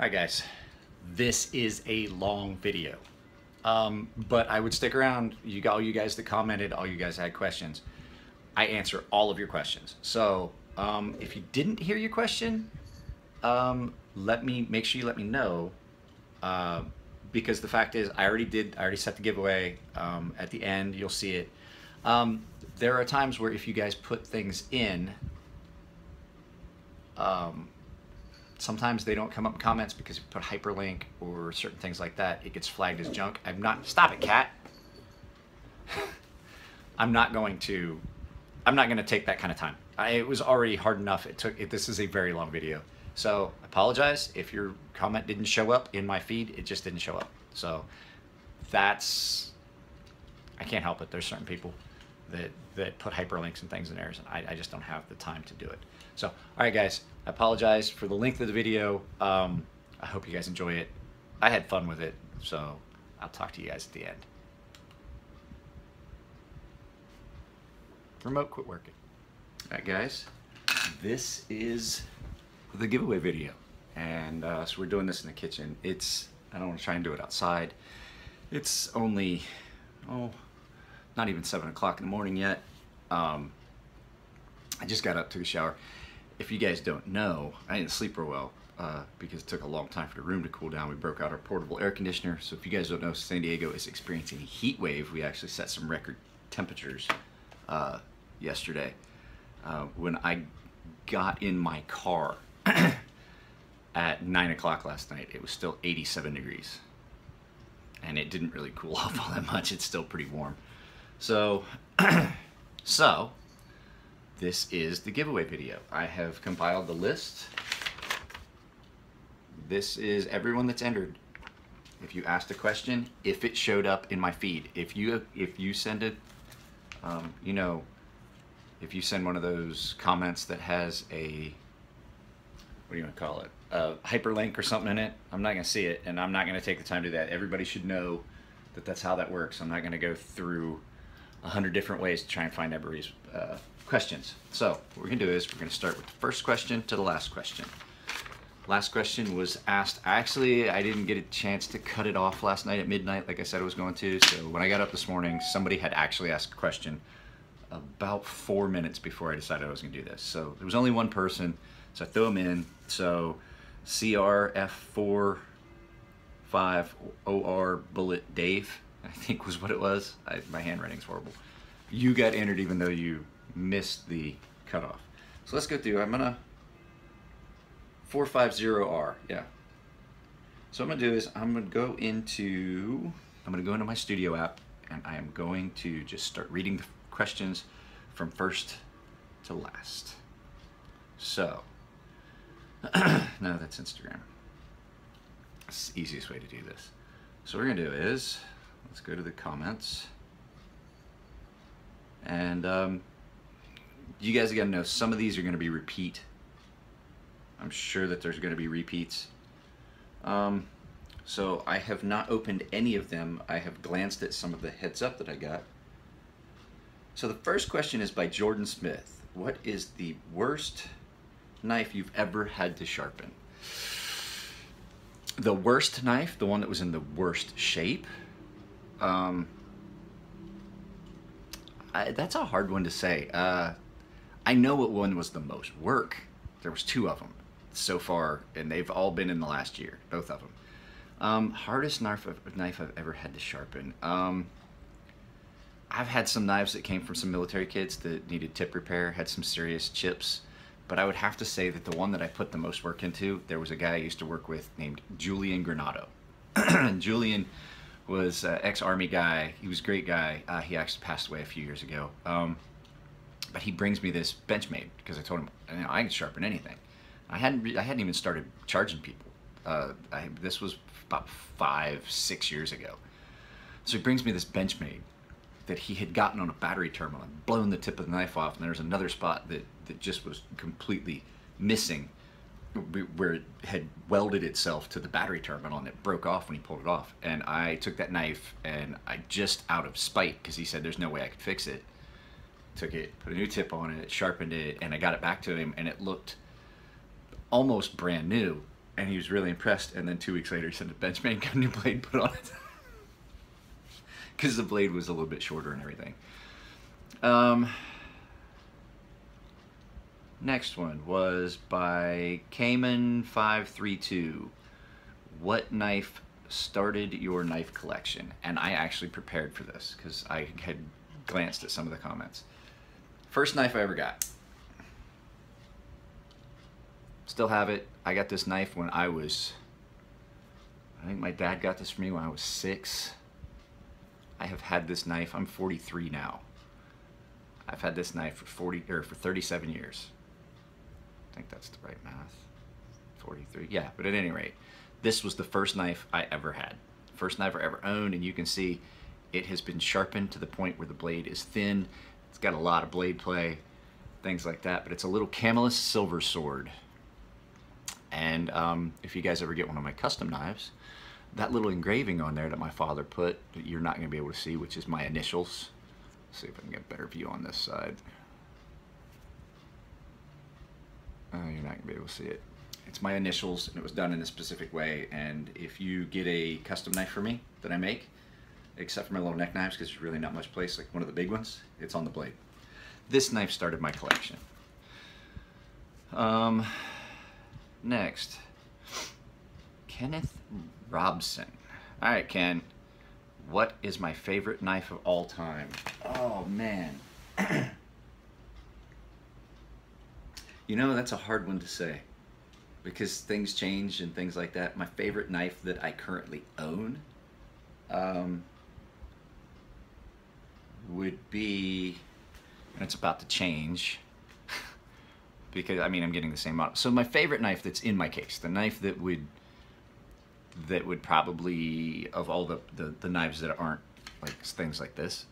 Alright guys, this is a long video, but I would stick around. All you guys that commented, all you guys had questions. I answer all of your questions. So if you didn't hear your question, make sure you let me know, because the fact is I already set the giveaway. At the end you'll see it. There are times where if you guys put things in, sometimes they don't come up in comments because you put hyperlink or certain things like that. It gets flagged as junk. Stop it, cat. I'm not going to take that kind of time. It was already hard enough. This is a very long video. So I apologize if your comment didn't show up in my feed. It just didn't show up. So I can't help it. There's certain people that put hyperlinks and things in theirs, and I just don't have the time to do it. So, all right, guys, I apologize for the length of the video. I hope you guys enjoy it. I had fun with it, so I'll talk to you guys at the end. Remote quit working. All right, guys, this is the giveaway video, and so we're doing this in the kitchen. I don't want to try and do it outside. It's only, not even 7 o'clock in the morning yet. I just got up, took a shower. If you guys don't know, I didn't sleep real well because it took a long time for the room to cool down. We broke out our portable air conditioner. So if you guys don't know, San Diego is experiencing a heat wave. We actually set some record temperatures yesterday. When I got in my car at 9 o'clock last night, it was still 87 degrees. And it didn't really cool off all that much. It's still pretty warm. So, this is the giveaway video. I have compiled the list. This is everyone that's entered. If you asked a question, if it showed up in my feed, if you send it, if you send one of those comments that has a, what do you want to call it, a hyperlink or something in it, I'm not going to see it, and I'm not going to take the time to do that. Everybody should know that that's how that works. I'm not going to go through 100 different ways to try and find everybody's questions. So what we're going to do is we're going to start with the first question to the last question. Last question was asked. Actually, I didn't get a chance to cut it off last night at midnight like I said I was going to. So when I got up this morning, somebody had actually asked a question about 4 minutes before I decided I was going to do this. So there was only one person, so I threw them in. So CRF45OR Bullet Dave, I think was what it was. My handwriting's horrible. You got entered even though you missed the cutoff. So let's go through. I'm gonna 450R, yeah. So what I'm gonna do is I'm gonna go into my studio app, and I am going to just start reading the questions from first to last. So no, that's Instagram. That's the easiest way to do this. So what we're gonna do is let's go to the comments, and you guys gotta know some of these are gonna be repeat. I'm sure that there's gonna be repeats. So I have not opened any of them. I have glanced at some of the heads up that I got. So the first question is by Jordan Smith. What is the worst knife you've ever had to sharpen? The worst knife, the one that was in the worst shape? That's a hard one to say. I know what one was the most work. There was 2 of them so far, and they've all been in the last year, both of them. Hardest knife I've ever had to sharpen. I've had some knives that came from some military kids that needed tip repair, had some serious chips, but I would have to say that the one that I put the most work into, there was a guy I used to work with named Julian Granado. Julian was an ex-Army guy. He was a great guy. He actually passed away a few years ago. But he brings me this Benchmade because I told him, I can sharpen anything. I hadn't even started charging people. This was about 5-6 years ago. So he brings me this Benchmade that he had gotten on a battery terminal and blown the tip of the knife off, and there was another spot that just was completely missing where it had welded itself to the battery terminal, and it broke off when he pulled it off. And I took that knife, and I just out of spite, because he said there's no way I could fix it, took it, put a new tip on it, sharpened it, and I got it back to him, and it looked almost brand new. And he was really impressed, and then 2 weeks later he said the benchman got a new blade put on it. Because the blade was a little bit shorter and everything. Next one was by Cayman532. What knife started your knife collection? And I actually prepared for this because I had glanced at some of the comments. First knife I ever got. Still have it. I got this knife when I think my dad got this for me when I was 6. I have had this knife, I'm 43 now. I've had this knife for 37 years. I think that's the right math. 43, yeah, but at any rate, this was the first knife I ever had. First knife I ever owned, and you can see it has been sharpened to the point where the blade is thin. It's got a lot of blade play, things like that, but it's a little Camelus silver sword. And if you guys ever get one of my custom knives, that little engraving on there that my father put, that you're not going to be able to see, which is my initials. Let's see if I can get a better view on this side. You're not going to be able to see it. It's my initials, and it was done in a specific way. And if you get a custom knife for me that I make, except for my little neck knives, because there's really not much place, like one of the big ones, it's on the blade. This knife started my collection. Next, Kenneth Robson. All right, Ken, what is my favorite knife of all time? Oh, man. You know, that's a hard one to say because things change and things like that. My favorite knife that I currently own would be, and it's about to change because, I mean, I'm getting the same model. So my favorite knife that's in my case, the knife that would probably, of all the knives that aren't like things like this,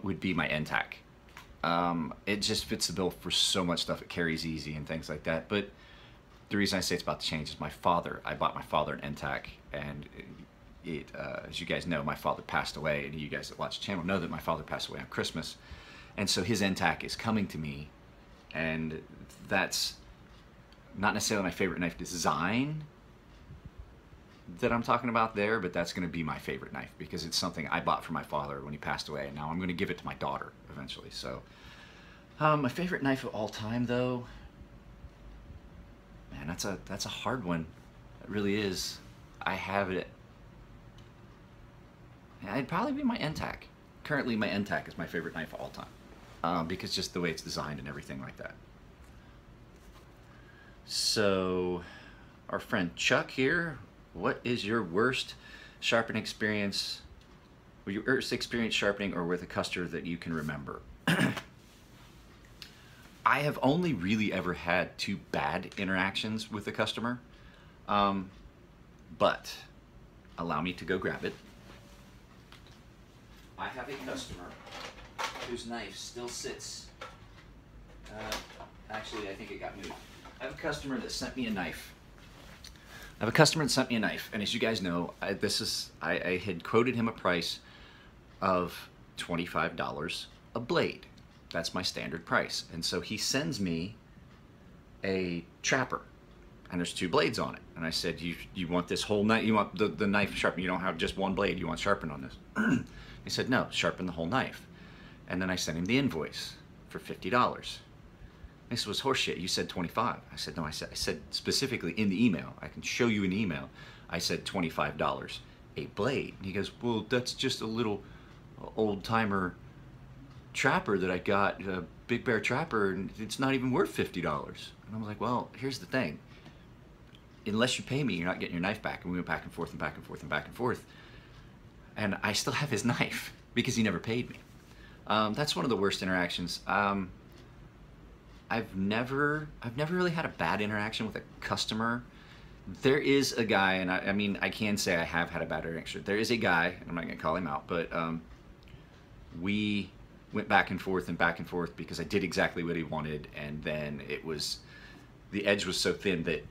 would be my NTAC. It just fits the bill for so much stuff. It carries easy and things like that. But the reason I say it's about to change is my father. I bought my father an NTAC, and as you guys know, my father passed away, and you guys that watch the channel know that my father passed away on Christmas. And so his NTAC is coming to me, and that's not necessarily my favorite knife design that I'm talking about there, but that's going to be my favorite knife because it's something I bought for my father when he passed away, and now I'm going to give it to my daughter eventually. So my favorite knife of all time, though, man, that's a hard one. It really is. I have it. It'd probably be my NTAC. Currently, my NTAC is my favorite knife of all time because just the way it's designed and everything like that. So our friend Chuck here, what is your worst sharpening experience, or your worst experience sharpening or with a customer that you can remember? I have only really ever had 2 bad interactions with a customer, but allow me to go grab it. I have a customer whose knife still sits. Actually, I think it got moved. I have a customer that sent me a knife. And as you guys know, I had quoted him a price of $25 a blade. That's my standard price. And so he sends me a trapper, and there's 2 blades on it. And I said, you want this whole knife? You want the knife sharpened? You don't have just one blade. You want sharpened on this? He said, no, sharpen the whole knife. And then I sent him the invoice for $50. This was horseshit. You said 25. I said, no, I said specifically in the email. I can show you an email. I said $25 a blade. And he goes, well, that's just a little old timer trapper that I got, a Big Bear trapper, and it's not even worth $50. And I was like, well, here's the thing. Unless you pay me, you're not getting your knife back. And we went back and forth and back and forth and back and forth. And I still have his knife because he never paid me. That's one of the worst interactions. I've never really had a bad interaction with a customer. There is a guy, and I mean, I can say I have had a bad interaction. There is a guy, and I'm not going to call him out, but we went back and forth because I did exactly what he wanted, and then the edge was so thin that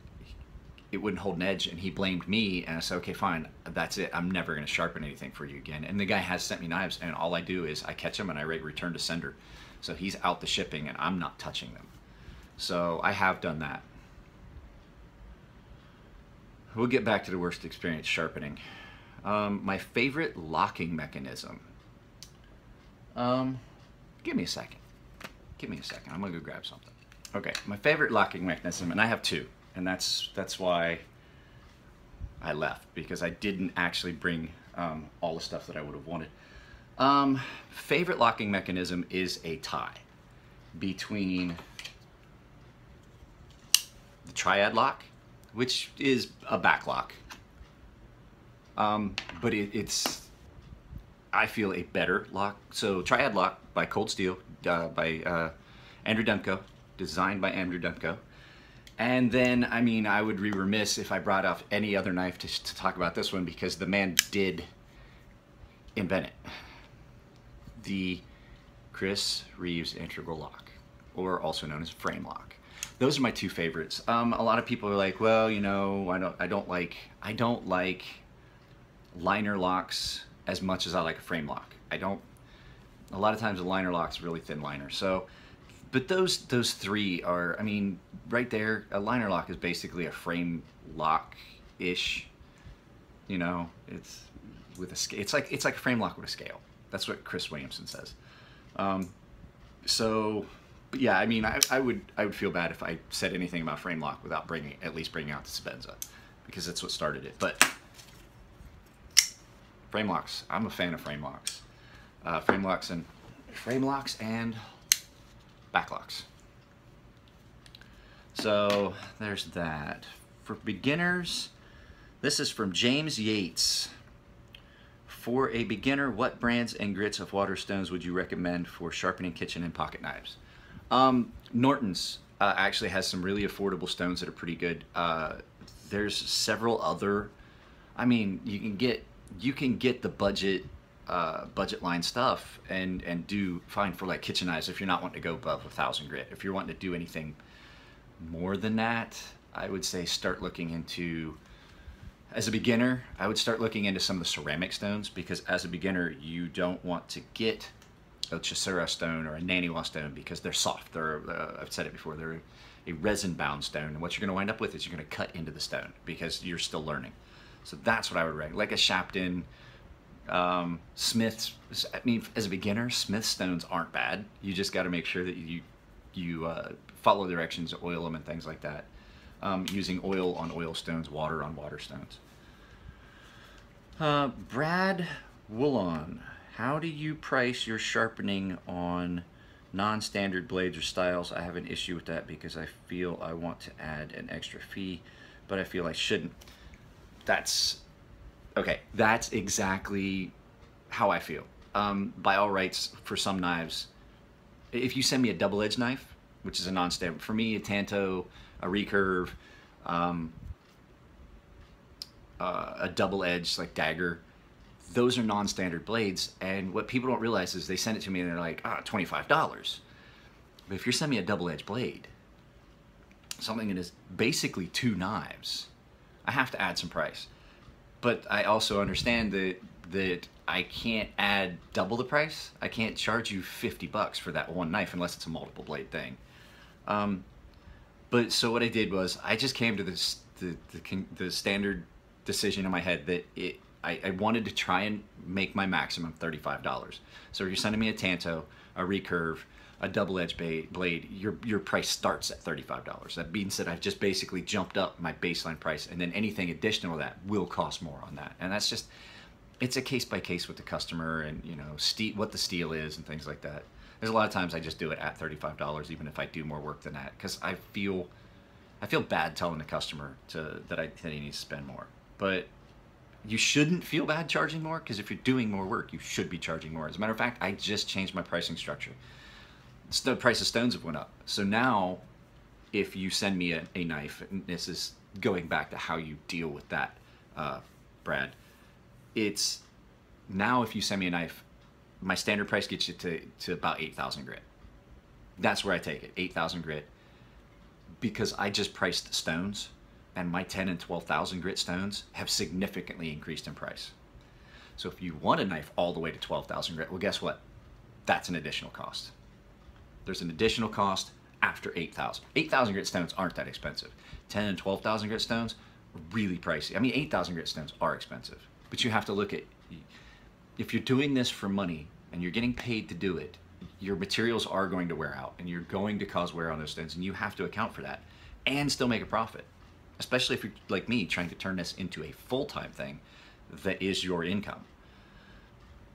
it wouldn't hold an edge, and he blamed me, and I said, okay, fine, that's it. I'm never going to sharpen anything for you again. And the guy has sent me knives, and all I do is I catch them and I rate return to sender. So he's out the shipping, and I'm not touching them. So I have done that. we'll get back to the worst experience sharpening. My favorite locking mechanism. Give me a second. Give me a second. I'm gonna go grab something. Okay, my favorite locking mechanism, and I have two, and that's why I left, because I didn't actually bring all the stuff that I would have wanted. Favorite locking mechanism is a tie between the triad lock, which is a back lock, but it's, I feel, a better lock. So triad lock by Cold Steel, by Andrew Demko, designed by Andrew Demko. And then, I mean, I would be remiss if I brought up any other knife to talk about this one, because the man did invent it. The Chris Reeves Integral Lock, or also known as frame lock. Those are my two favorites. A lot of people are like, well, you know, I don't like liner locks as much as I like a frame lock. A lot of times a liner lock's really thin liner. So, but those three are, I mean, right there, a liner lock is basically a frame lock-ish. You know, it's with a scale. It's like a frame lock with a scale. That's what Chris Williamson says. So, but yeah, I mean, I would feel bad if I said anything about frame lock without at least bringing out the Zaza, because that's what started it. But frame locks, I'm a fan of frame locks. Frame locks and back locks. So there's that. For beginners, this is from James Yates. For a beginner, what brands and grits of water stones would you recommend for sharpening kitchen and pocket knives? Norton's actually has some really affordable stones that are pretty good. There's several other, I mean, you can get the budget line stuff and do fine for like kitchen knives if you're not wanting to go above 1,000 grit. If you're wanting to do anything more than that, I would say start looking into, as a beginner, I would start looking into some of the ceramic stones, because as a beginner, you don't want to get a Chasura stone or a Naniwa stone because they're soft. They're, I've said it before, they're a resin-bound stone, and what you're going to wind up with is you're going to cut into the stone because you're still learning. So that's what I would recommend. Like a Sharpen, Smith's. I mean, as a beginner, Smith stones aren't bad. You just got to make sure that you follow directions, oil them, and things like that. Using oil on oil stones, water on water stones. Brad Woolon, how do you price your sharpening on non-standard blades or styles? I have an issue with that because I feel I want to add an extra fee, but I feel I shouldn't. That's okay. That's exactly how I feel. By all rights, for some knives, if you send me a double-edged knife, which is a non-standard, for me, a Tanto, a recurve, a double-edged like dagger, those are non-standard blades, and what people don't realize is they send it to me and they're like, $25. But if you're sending me a double-edged blade, something that is basically two knives, I have to add some price. But I also understand that I can't add double the price. I can't charge you $50 for that one knife unless it's a multiple blade thing. But so what I did was I just came to the standard decision in my head that I wanted to try and make my maximum $35. So if you're sending me a Tanto, a recurve, a double-edged blade, your price starts at $35. That being said, I've just basically jumped up my baseline price, and then anything additional to that will cost more on that. And that's just, it's a case by case with the customer, and you know, what the steel is and things like that. There's a lot of times I just do it at $35, even if I do more work than that, because I feel bad telling the customer that he needs to spend more. But you shouldn't feel bad charging more, because if you're doing more work, you should be charging more. As a matter of fact, I just changed my pricing structure. The price of stones have went up. So now, if you send me a knife, and this is going back to how you deal with that, Brad, it's now if you send me a knife, my standard price gets you to about 8,000 grit. That's where I take it, 8,000 grit, because I just priced the stones, and my 10 and 12,000 grit stones have significantly increased in price. So if you want a knife all the way to 12,000 grit, well, guess what? That's an additional cost. There's an additional cost after 8,000. 8,000 grit stones aren't that expensive. 10 and 12,000 grit stones, really pricey. I mean, 8,000 grit stones are expensive, but you have to look at, if you're doing this for money and you're getting paid to do it, your materials are going to wear out and you're going to cause wear on those stones, and you have to account for that and still make a profit, especially if you're like me trying to turn this into a full-time thing that is your income.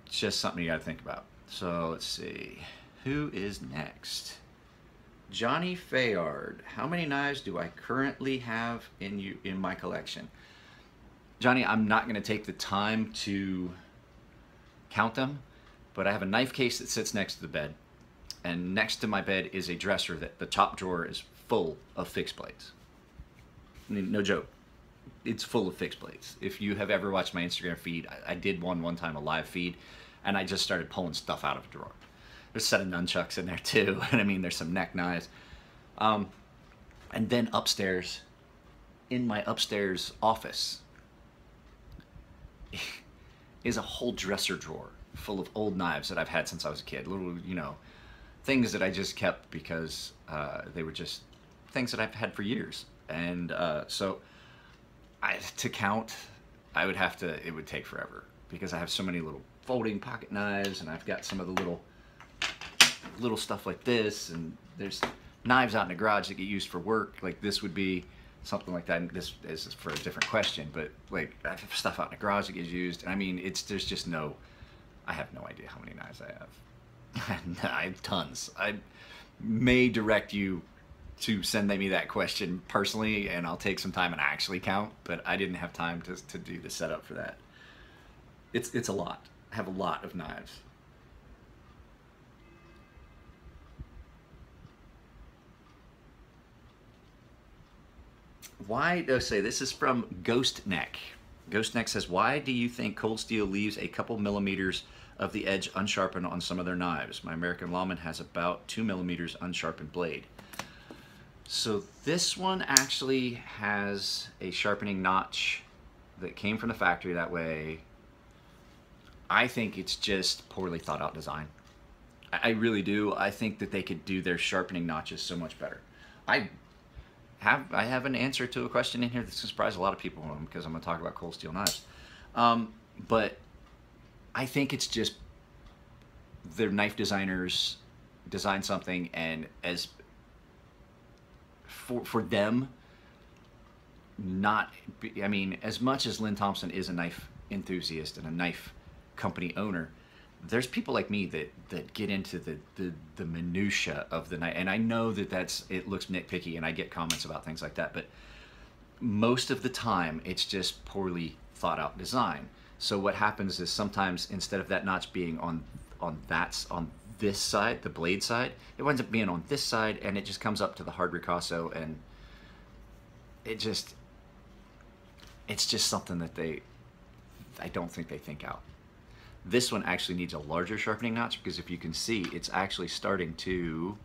It's just something you got to think about. So let's see, who is next? Johnny Fayard. How many knives do I currently have in my collection? Johnny, I'm not going to take the time to count them, but I have a knife case that sits next to the bed, and next to my bed is a dresser that the top drawer is full of fixed blades. I mean, no joke. It's full of fixed blades. If you have ever watched my Instagram feed, I did one time, a live feed, and I just started pulling stuff out of a drawer. There's a set of nunchucks in there too, and I mean, there's some neck knives. And then upstairs, in my upstairs office, is a whole dresser drawer full of old knives that I've had since I was a kid. Little, you know, things that I just kept because they were just things that I've had for years. And so to count, I would have to, it would take forever because I have so many little folding pocket knives, and I've got some of the little stuff like this, and there's knives out in the garage that get used for work. Like this would be something like that. And this is for a different question, but like I have stuff out in the garage that gets used. And I mean, there's just no, I have no idea how many knives I have. I have tons. I may direct you to send me that question personally, and I'll take some time and actually count, but I didn't have time to do the setup for that. It's a lot. I have a lot of knives. Why, say this is from Ghost Neck. Ghost Neck says, why do you think cold steel leaves a couple millimeters of the edge unsharpened on some of their knives? My American Lawman has about 2 millimeters unsharpened blade. So this one actually has a sharpening notch that came from the factory that way. I think it's just poorly thought out design. I really do. I think that they could do their sharpening notches so much better. I have an answer to a question in here that's going to surprise a lot of people because I'm going to talk about cold steel knives. But I think it's just their knife designers design something, and as for them, not, I mean, as much as Lynn Thompson is a knife enthusiast and a knife company owner, there's people like me that get into the minutia of the knife, and I know that it looks nitpicky, and I get comments about things like that, but most of the time it's just poorly thought out design. So what happens is sometimes instead of that notch being on this side, the blade side, it winds up being on this side, and it just comes up to the hard ricasso, and it's just something that I don't think they think out. This one actually needs a larger sharpening notch because if you can see, it's actually starting to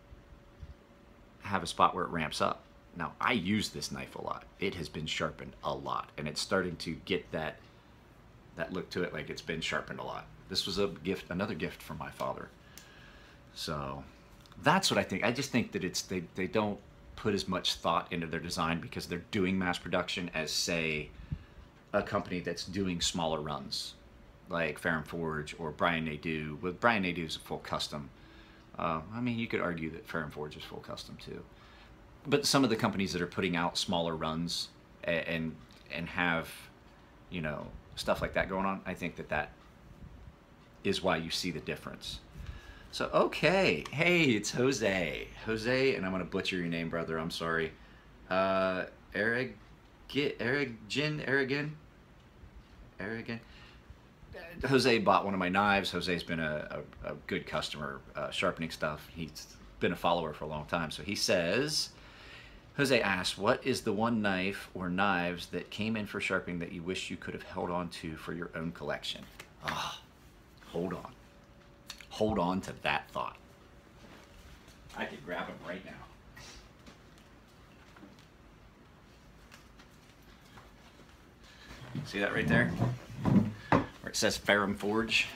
have a spot where it ramps up. Now, I use this knife a lot. It has been sharpened a lot, and it's starting to get that look to it, like it's been sharpened a lot. This was a gift, another gift from my father. So that's what I think. I just think that they don't put as much thought into their design because they're doing mass production as, say, a company that's doing smaller runs, like Ferrum Forge or Brian Nadeau. But Brian Nadeau is a full custom. I mean, you could argue that Ferrum Forge is full custom too. But some of the companies that are putting out smaller runs and have, you know, stuff like that going on, I think that is why you see the difference. So, okay. Hey, it's Jose. Jose, and I'm going to butcher your name, brother. I'm sorry. Aragon? Jose bought one of my knives. Jose's been a good customer sharpening stuff. He's been a follower for a long time. So he says, Jose asks, what is the one knife or knives that came in for sharpening that you wish you could have held on to for your own collection? Ah, hold on. Hold on to that thought. I could grab them right now. See that right there? Where it says Ferrum Forge.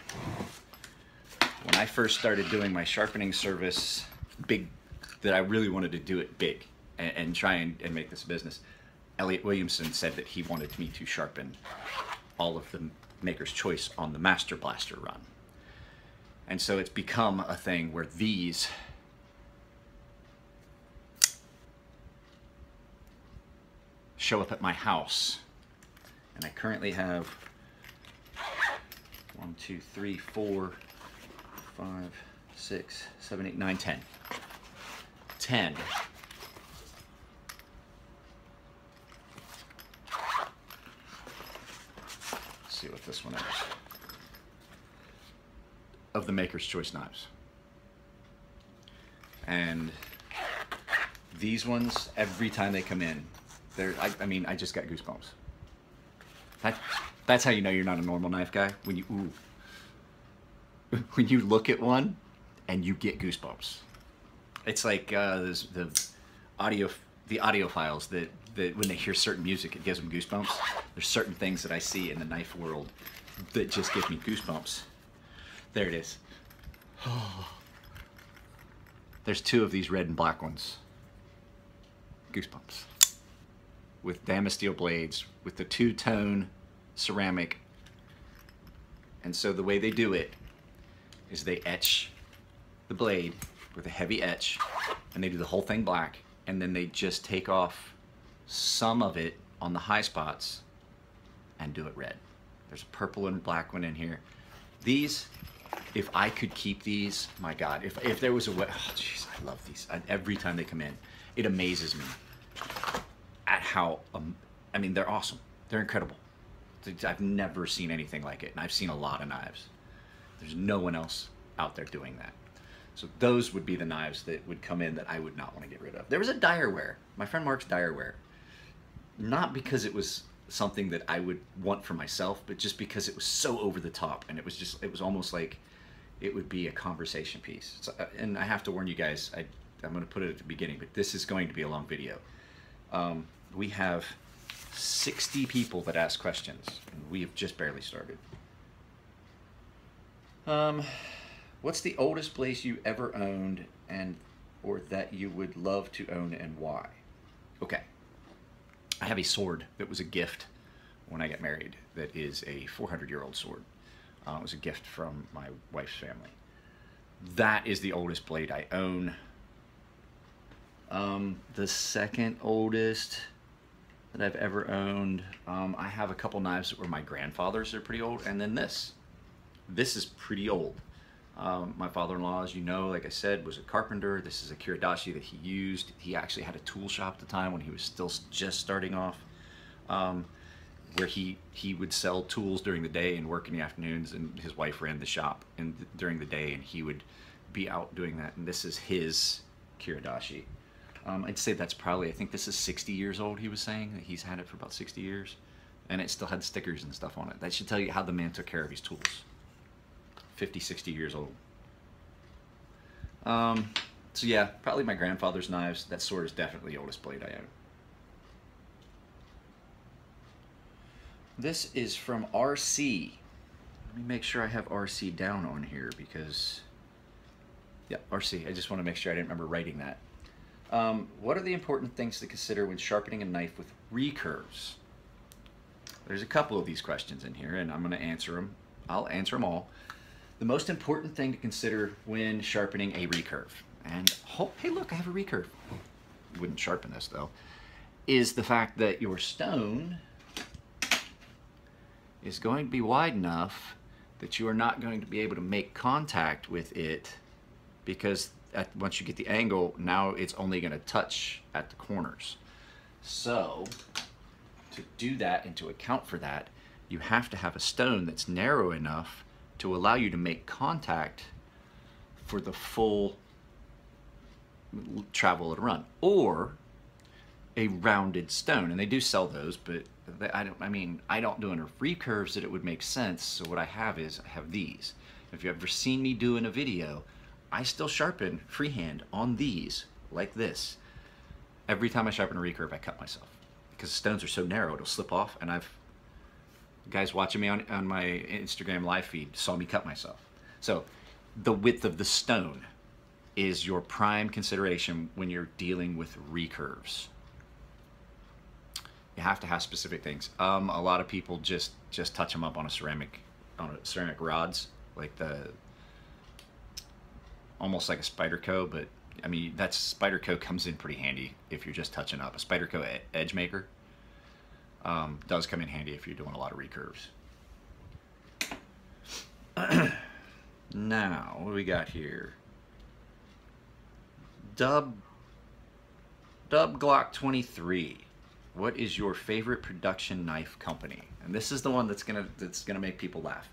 When I first started doing my sharpening service, that I really wanted to do it big and try and make this a business, Elliot Williamson said that he wanted me to sharpen all of the Maker's Choice on the Master Blaster run. And so it's become a thing where these show up at my house. And I currently have 1, 2, 3, 4, 5, 6, 7, 8, 9, 10. 10. Let's see what this one is. Of the Maker's Choice knives. And these ones, every time they come in, I mean, I just got goosebumps. That's how you know you're not a normal knife guy. When you look at one and you get goosebumps. It's like the audiophiles that when they hear certain music, it gives them goosebumps. There's certain things that I see in the knife world that just give me goosebumps. There it is. There's 2 of these red and black ones. Goosebumps. With Damasteel blades, with the 2-tone ceramic. And so the way they do it is they etch the blade with a heavy etch, and they do the whole thing black, and then they just take off some of it on the high spots and do it red. There's a purple and black one in here. These, if I could keep these, my God, if there was a way, oh jeez, I love these. Every time they come in, it amazes me at how, I mean, they're awesome. They're incredible. I've never seen anything like it, and I've seen a lot of knives. There's no one else out there doing that. So those would be the knives that would come in that I would not want to get rid of. There was a Direware. My friend Mark's Direware. Not because it was something that I would want for myself, but just because it was so over the top, and it was almost like it would be a conversation piece. So, and I have to warn you guys, I'm going to put it at the beginning, but this is going to be a long video. We have 60 people that ask questions, and we have just barely started. What's the oldest place you ever owned, or that you would love to own, and why? Okay, I have a sword that was a gift when I got married. That is a 400-year-old sword. It was a gift from my wife's family. That is the oldest blade I own. The second oldest that I've ever owned, I have a couple knives that were my grandfather's. They're pretty old, and then this is pretty old. My father-in-law, as you know, like I said, was a carpenter. This is a Kiridashi that he used. He actually had a tool shop at the time when he was still just starting off, where he would sell tools during the day and work in the afternoons, and his wife ran the shop during the day, and he would be out doing that. And this is his Kiridashi. I'd say that's probably, I think this is 60 years old, he was saying. That he's had it for about 60 years. And it still had stickers and stuff on it. That should tell you how the man took care of his tools. 50, 60 years old. So yeah, probably my grandfather's knives. That sword is definitely the oldest blade I own. This is from RC. Let me make sure I have RC down on here because, yeah, RC. I just want to make sure I didn't remember writing that. What are the important things to consider when sharpening a knife with recurves? There's a couple of these questions in here, and I'm going to answer them. I'll answer them all. The most important thing to consider when sharpening a recurve, and hey look, I have a recurve. Wouldn't sharpen this though, is the fact that your stone is going to be wide enough that you are not going to be able to make contact with it, because once you get the angle, now it's only going to touch at the corners. So to do that and to account for that, you have to have a stone that's narrow enough to allow you to make contact for the full travel of the run, or a rounded stone. And they do sell those, but I don't do enough recurves that it would make sense. So what I have is I have these. If you've ever seen me do in a video, I still sharpen freehand on these like this. Every time I sharpen a recurve, I cut myself because the stones are so narrow, it'll slip off. And guys watching me on my Instagram live feed saw me cut myself. So the width of the stone is your prime consideration when you're dealing with recurves. You have to have specific things. A lot of people just touch them up on a ceramic rods, like almost like a Spyderco, but I mean that Spyderco comes in pretty handy if you're just touching up. A Spyderco edge maker does come in handy if you're doing a lot of recurves. Now, what do we got here? Dub Glock 23. What is your favorite production knife company? And this is the one that's gonna make people laugh.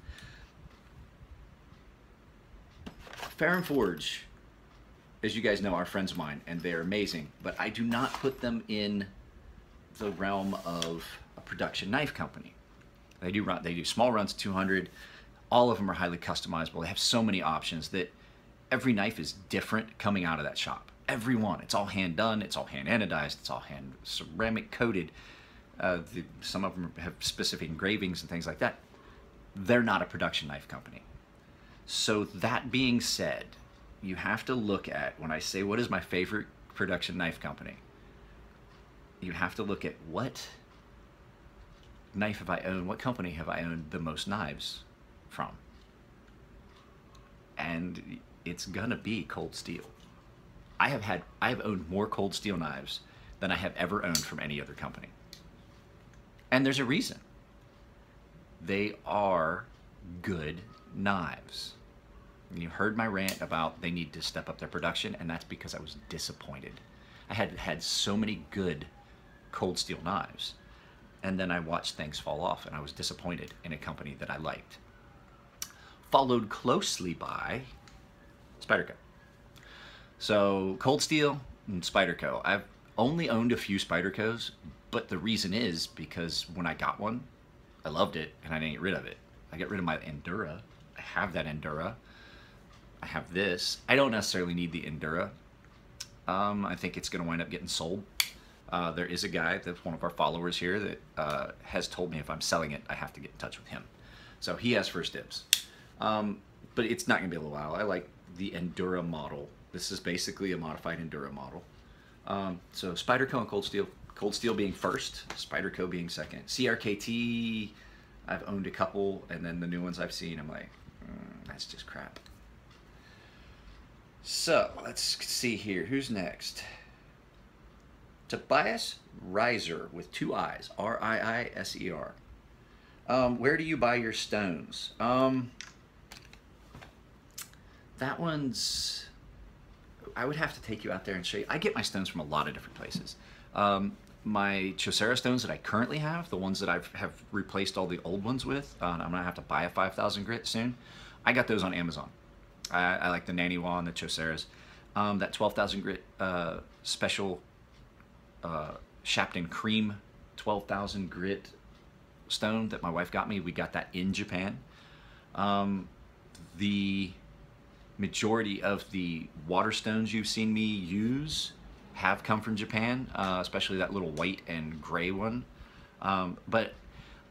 Ferrum Forge, as you guys know, are friends of mine, and they're amazing. But I do not put them in the realm of a production knife company. They do small runs, 200. All of them are highly customizable. They have so many options that every knife is different coming out of that shop. Every one. It's all hand done. It's all hand anodized. It's all hand ceramic coated. Some of them have specific engravings and things like that. They're not a production knife company. So that being said, you have to look at, when I say what is my favorite production knife company, you have to look at what knife have I owned, what company have I owned the most knives from. And it's gonna be Cold Steel. I have owned more Cold Steel knives than I have ever owned from any other company. And there's a reason. They are good knives. You heard my rant about they need to step up their production, and that's because I was disappointed. I had so many good Cold Steel knives, and then I watched things fall off, and I was disappointed in a company that I liked. Followed closely by Spyderco. So Cold Steel and Spyderco. I've only owned a few Spydercos, but the reason is because when I got one, I loved it, and I didn't get rid of it. I got rid of my Endura. I have that Endura. I have this. I don't necessarily need the Endura. I think it's going to wind up getting sold. There is a guy that's one of our followers here that has told me if I'm selling it, I have to get in touch with him. So he has first dibs. But it's not going to be a little while. I like the Endura model. This is basically a modified Endura model. So Spyderco and Cold Steel being first, Spyderco being second. CRKT, I've owned a couple, and then the new ones I've seen, I'm like, that's just crap. So, let's see here. Who's next? Tobias Reiser with 2 I's. R-I-I-S-E-R. Where do you buy your stones? That one's... I would have to take you out there and show you. I get my stones from a lot of different places. My Chaucera stones that I currently have, the ones that I have replaced all the old ones with, I'm going to have to buy a 5,000 grit soon. I got those on Amazon. I like the Naniwa and the Chauceras. That 12,000 grit special Sharpen cream 12,000 grit stone that my wife got me, we got that in Japan. The majority of the water stones you've seen me use have come from Japan, especially that little white and gray one. But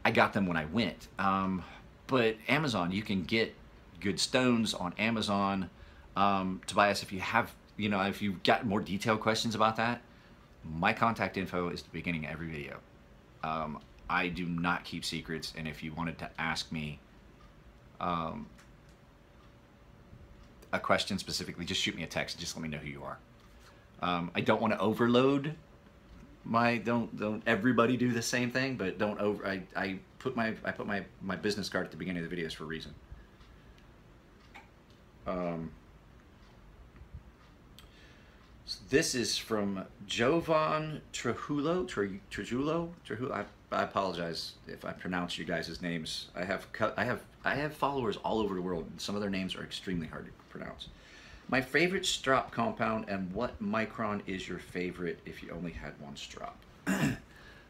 I got them when I went. But Amazon, you can get good stones on Amazon. Tobias, if you have, if you've got more detailed questions about that, my contact info is the beginning of every video. I do not keep secrets, and if you wanted to ask me a question specifically, just shoot me a text. Just let me know who you are. I don't want to overload don't everybody do the same thing, but don't over. I put my business card at the beginning of the videos for a reason. This is from Jovan Trejulo. I apologize if I pronounce you guys' names. I have followers all over the world, and some of their names are extremely hard to pronounce. My favorite strop compound, and what micron is your favorite if you only had one strop?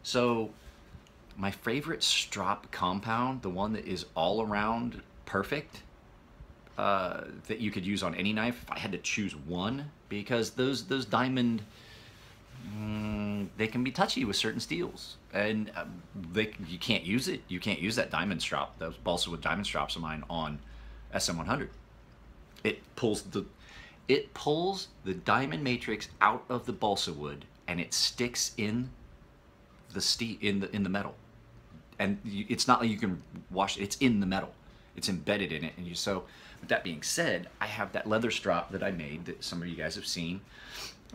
So my favorite strop compound, the one that is all around perfect, that you could use on any knife, if I had to choose one, because those diamond, they can be touchy with certain steels, and you can't use it. You can't use that diamond strop, those balsa wood diamond strops of mine on SM100. It pulls the diamond matrix out of the balsa wood, and it sticks in the steel in the metal, and it's not like you can wash it. It's in the metal. It's embedded in it. And so with that being said, I have that leather strop that I made that some of you guys have seen.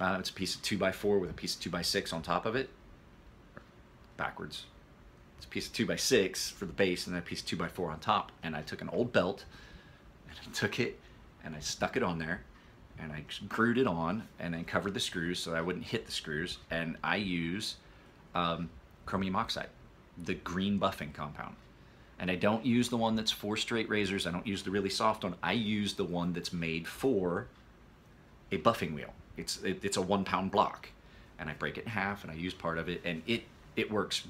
It's a piece of 2x4 with a piece of 2x6 on top of it. Backwards. It's a piece of 2x6 for the base and then a piece of 2x4 on top. And I took an old belt and I took it and I stuck it on there and I screwed it on and then covered the screws so I wouldn't hit the screws. And I use chromium oxide, the green buffing compound. And I don't use the one that's for straight razors. I don't use the really soft one. I use the one that's made for a buffing wheel. It's a 1 pound block, and I break it in half and I use part of it, and it works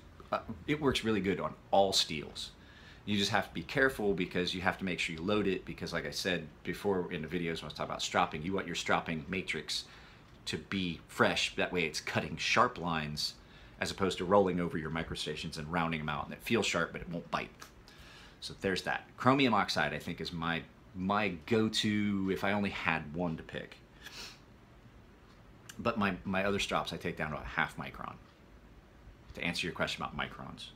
really good on all steels. You just have to be careful because you have to make sure you load it, because like I said before in the videos when I was talking about stropping, you want your stropping matrix to be fresh. That way it's cutting sharp lines as opposed to rolling over your microstations and rounding them out, and it feels sharp but it won't bite. So there's that. Chromium oxide I think is my go-to if I only had one to pick. But my other strops I take down to a 0.5 micron. To answer your question about microns.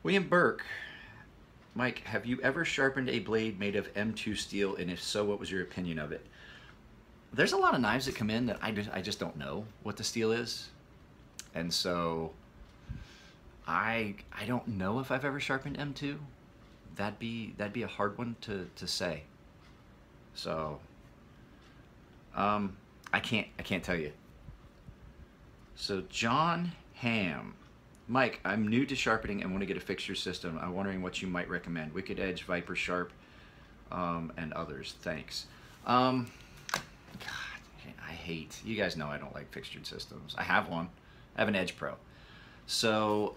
William Burke, Mike, have you ever sharpened a blade made of M2 steel, and if so, what was your opinion of it? There's a lot of knives that come in that I just don't know what the steel is. And so I don't know if I've ever sharpened M2. That'd be a hard one to say. So I can't tell you. So John Ham, Mike, I'm new to sharpening and want to get a fixture system. I'm wondering what you might recommend. Wicked Edge, Viper Sharp, and others. Thanks. God, I hate. You guys know I don't like fixtured systems. I have one. I have an Edge Pro. So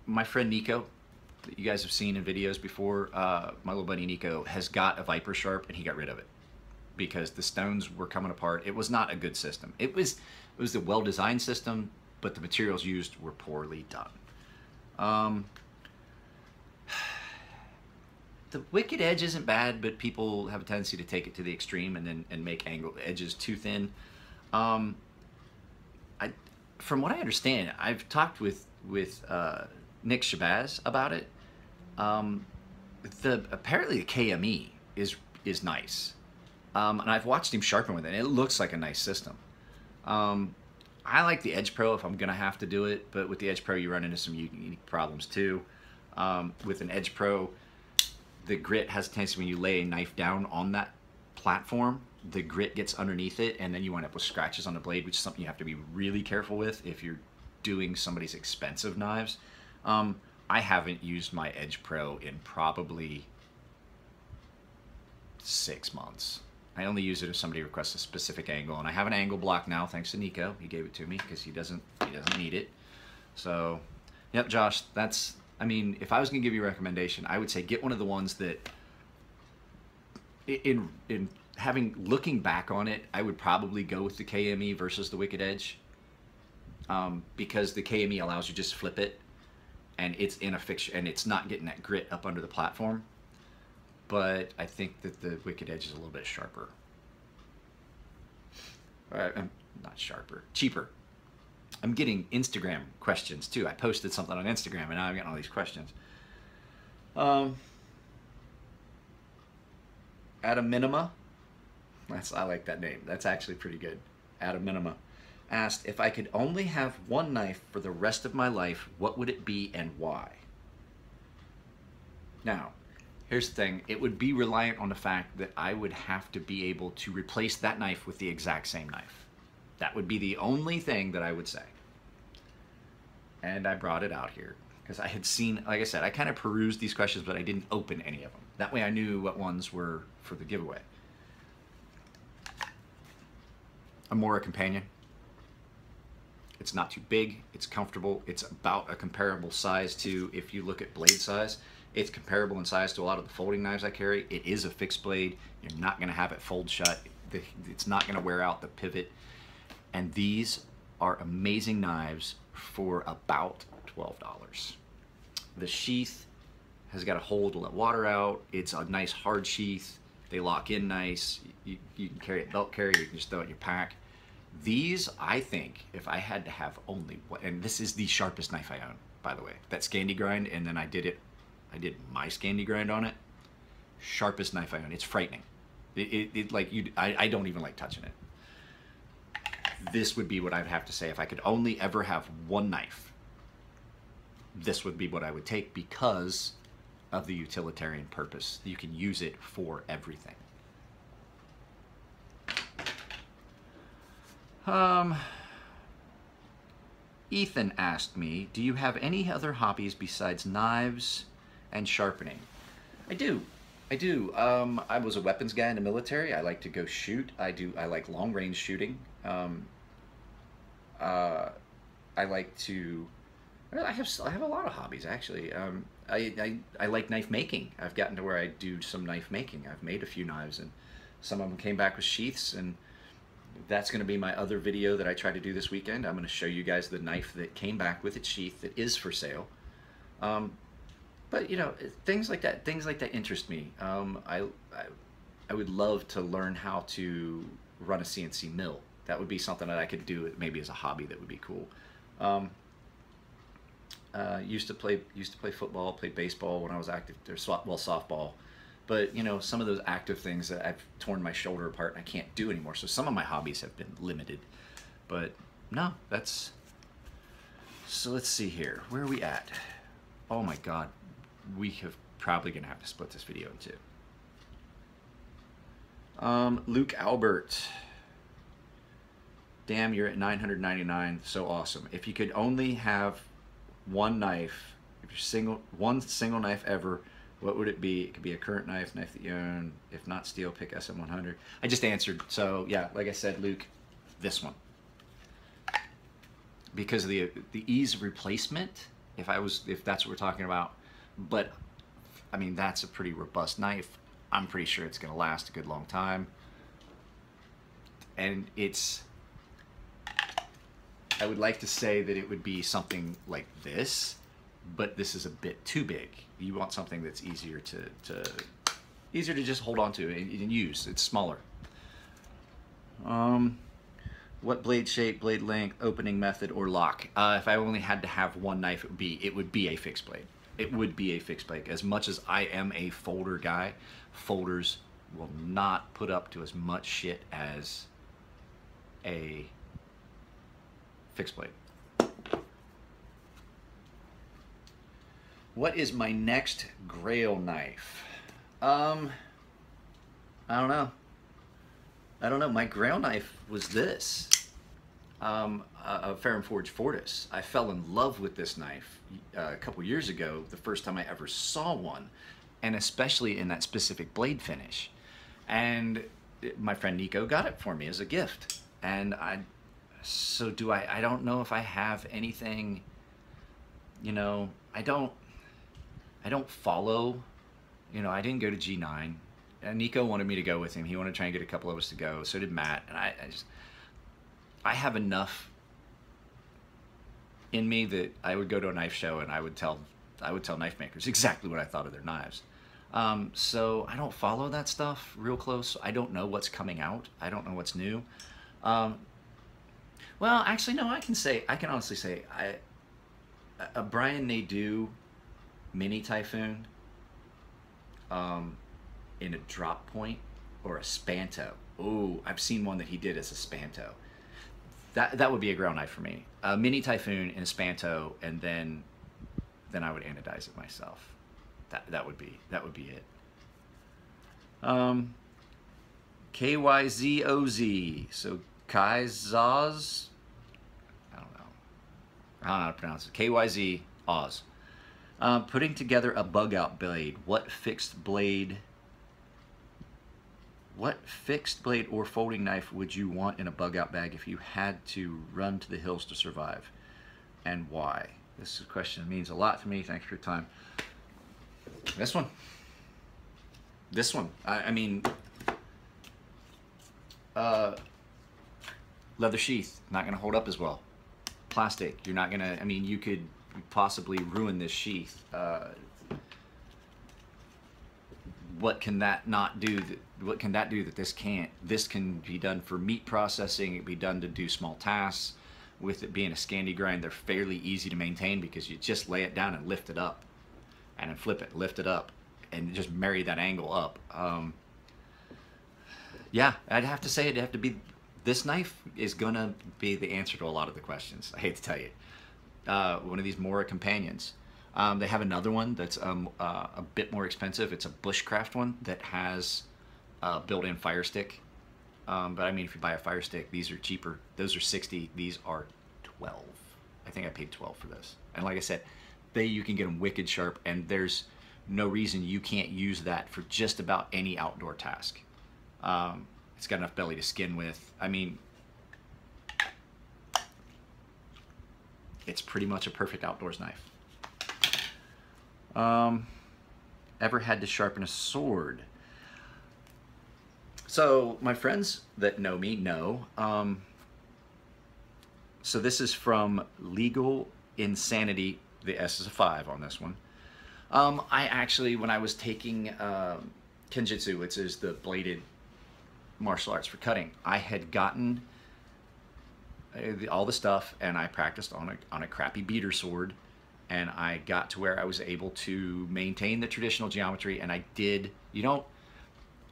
my friend Nico, that you guys have seen in videos before, my little buddy Nico has got a Viper Sharp, and he got rid of it because the stones were coming apart. It was not a good system. It was a well-designed system, but the materials used were poorly done. The Wicked Edge isn't bad, but people have a tendency to take it to the extreme and make angle edges too thin. From what I understand, I've talked with Nick Shabazz about it. Apparently the KME is nice, and I've watched him sharpen with it. And it looks like a nice system. I like the Edge Pro if I'm gonna have to do it, but with the Edge Pro you run into some unique problems too. With an Edge Pro, the grit has a tendency when you lay a knife down on that platform, the grit gets underneath it, and then you wind up with scratches on the blade, which is something you have to be really careful with if you're doing somebody's expensive knives. I haven't used my Edge Pro in probably 6 months. I only use it if somebody requests a specific angle, and I have an angle block now thanks to Nico. He gave it to me because he doesn't need it. So, yep, Josh, I mean, if I was gonna give you a recommendation, I would say get one of the ones that, looking back on it, I would probably go with the KME versus the Wicked Edge, because the KME allows you just flip it, and it's in a fixture, and it's not getting that grit up under the platform. But I think that the Wicked Edge is a little bit sharper. Not sharper, cheaper. I'm getting Instagram questions too. I posted something on Instagram and now I'm getting all these questions. Minima, I like that name. That's actually pretty good. Minima asked, if I could only have one knife for the rest of my life, what would it be and why? Now, here's the thing. It would be reliant on the fact that I would have to be able to replace that knife with the exact same knife. That would be the only thing that I would say. And I brought it out here because I had seen, like I said, I kind of perused these questions, but I didn't open any of them. That way I knew what ones were for the giveaway. Amora Companion. It's not too big, it's comfortable, it's about a comparable size to, if you look at blade size, it's comparable in size to a lot of the folding knives I carry. It is a fixed blade. You're not gonna have it fold shut. It's not gonna wear out the pivot. And these are amazing knives for about $12. The sheath has got a hole to let water out. It's a nice hard sheath. They lock in nice. You can carry it belt carrier, you can just throw it in your pack. These, I think, if I had to have only one, and this is the sharpest knife I own, by the way. That Scandi grind, and then I did my Scandi grind on it. Sharpest knife I own. It's frightening. I don't even like touching it. This would be what I'd have to say. If I could only ever have one knife, this would be what I would take because of the utilitarian purpose. You can use it for everything. Ethan asked me, do you have any other hobbies besides knives and sharpening? I do. I was a weapons guy in the military. I like to go shoot. I like long range shooting. I like to, I have a lot of hobbies actually. I like knife making. I've gotten to where I do some knife making. I've made a few knives, and some of them came back with sheaths, and that's going to be my other video that I try to do this weekend. I'm going to show you guys the knife that came back with its sheath that is for sale. But you know, things like that interest me. I would love to learn how to run a CNC mill. That would be something that I could do maybe as a hobby. That would be cool. Used to play football, played baseball when I was active. Well, softball. But you know, some of those active things that I've torn my shoulder apart and I can't do anymore. So some of my hobbies have been limited. But no, that's. So let's see here. Where are we at? Oh my God, we have probably gonna have to split this video in two. Luke Albert. Damn, you're at 999. So awesome. If you could only have one knife, if you're one single knife ever, what would it be? It could be a current knife that you own. If not steel, pick SM100. I just answered. So yeah, like I said, Luke, this one. Because of the ease of replacement, if that's what we're talking about. But I mean, that's a pretty robust knife. I'm pretty sure it's gonna last a good long time. And I would like to say that it would be something like this, but this is a bit too big. You want something that's easier to just hold on to and use. It's smaller. What blade shape, blade length, opening method, or lock? If I only had to have one knife, it would be a fixed blade. It would be a fixed blade. As much as I am a folder guy, folders will not put up to as much shit as a fixed blade. What is my next grail knife? I don't know. My grail knife was this. A Ferrum Forge Fortis. I fell in love with this knife a couple years ago, the first time I ever saw one, and especially in that specific blade finish. And my friend Nico got it for me as a gift. And I don't know if I have anything, you know, I don't follow, you know, I didn't go to G9. And Nico wanted me to go with him. He wanted to try and get a couple of us to go. So did Matt. And I have enough in me that I would go to a knife show and I would tell knife makers exactly what I thought of their knives. So I don't follow that stuff real close. I don't know what's coming out. I don't know what's new. Well, actually, no, I can honestly say, a Brian Nadeau mini Typhoon in a drop point or a Spanto. Oh, I've seen one that he did as a Spanto. That would be a grail knife for me. A mini Typhoon and a Spanto, and then I would anodize it myself. That would be it. KYZOZ. So Kai Zaz. I don't know how to pronounce it. KYZ Oz. Putting together a bug out blade. What fixed blade or folding knife would you want in a bug out bag if you had to run to the hills to survive, and why? This question means a lot to me. Thanks for your time. This one. I mean, leather sheath, not gonna hold up as well. Plastic, you're not gonna, I mean, you could possibly ruin this sheath. what can that not do? What can that do that this can't? This can be done for meat processing. It can be done to do small tasks. With it being a Scandi grind, they're fairly easy to maintain because you just lay it down and lift it up, and then flip it, lift it up, and just marry that angle up. Yeah, I'd have to say it'd have to be, this knife is gonna be the answer to a lot of the questions. I hate to tell you. One of these Mora companions. They have another one that's a bit more expensive. It's a bushcraft one that has a built-in fire stick. But I mean, if you buy a fire stick, these are cheaper. Those are 60. These are 12. I think I paid 12 for this. And like I said, you can get them wicked sharp, and there's no reason you can't use that for just about any outdoor task. It's got enough belly to skin with. I mean, it's pretty much a perfect outdoors knife. Ever had to sharpen a sword? So my friends that know me know. So this is from Legal Insanity. The S is a 5 on this one. I actually, when I was taking Kenjutsu, which is the bladed martial arts for cutting, I had gotten all the stuff, and I practiced on a crappy beater sword, and I got to where I was able to maintain the traditional geometry. And I did, you don't,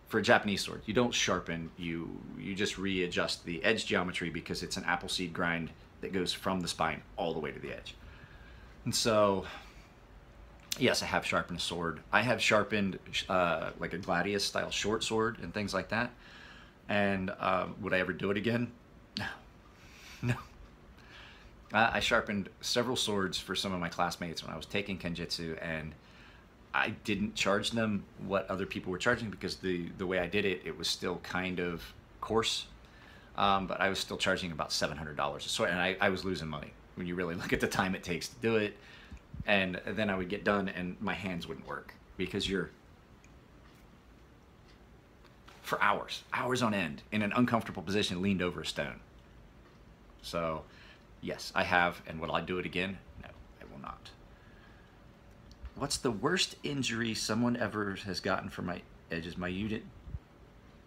for a Japanese sword, you don't sharpen, you just readjust the edge geometry because it's an apple seed grind that goes from the spine all the way to the edge. And so, yes, I have sharpened a sword. I have sharpened like a gladius style short sword and things like that. And would I ever do it again? No. No. I sharpened several swords for some of my classmates when I was taking Kenjutsu, and I didn't charge them what other people were charging because the way I did it, it was still kind of coarse. But I was still charging about $700 a sword, and I was losing money when you really look at the time it takes to do it. And then I would get done and my hands wouldn't work because you're for hours on end in an uncomfortable position leaned over a stone. So yes, I have. And will I do it again? No, I will not. What's the worst injury someone ever has gotten from my edges? My unit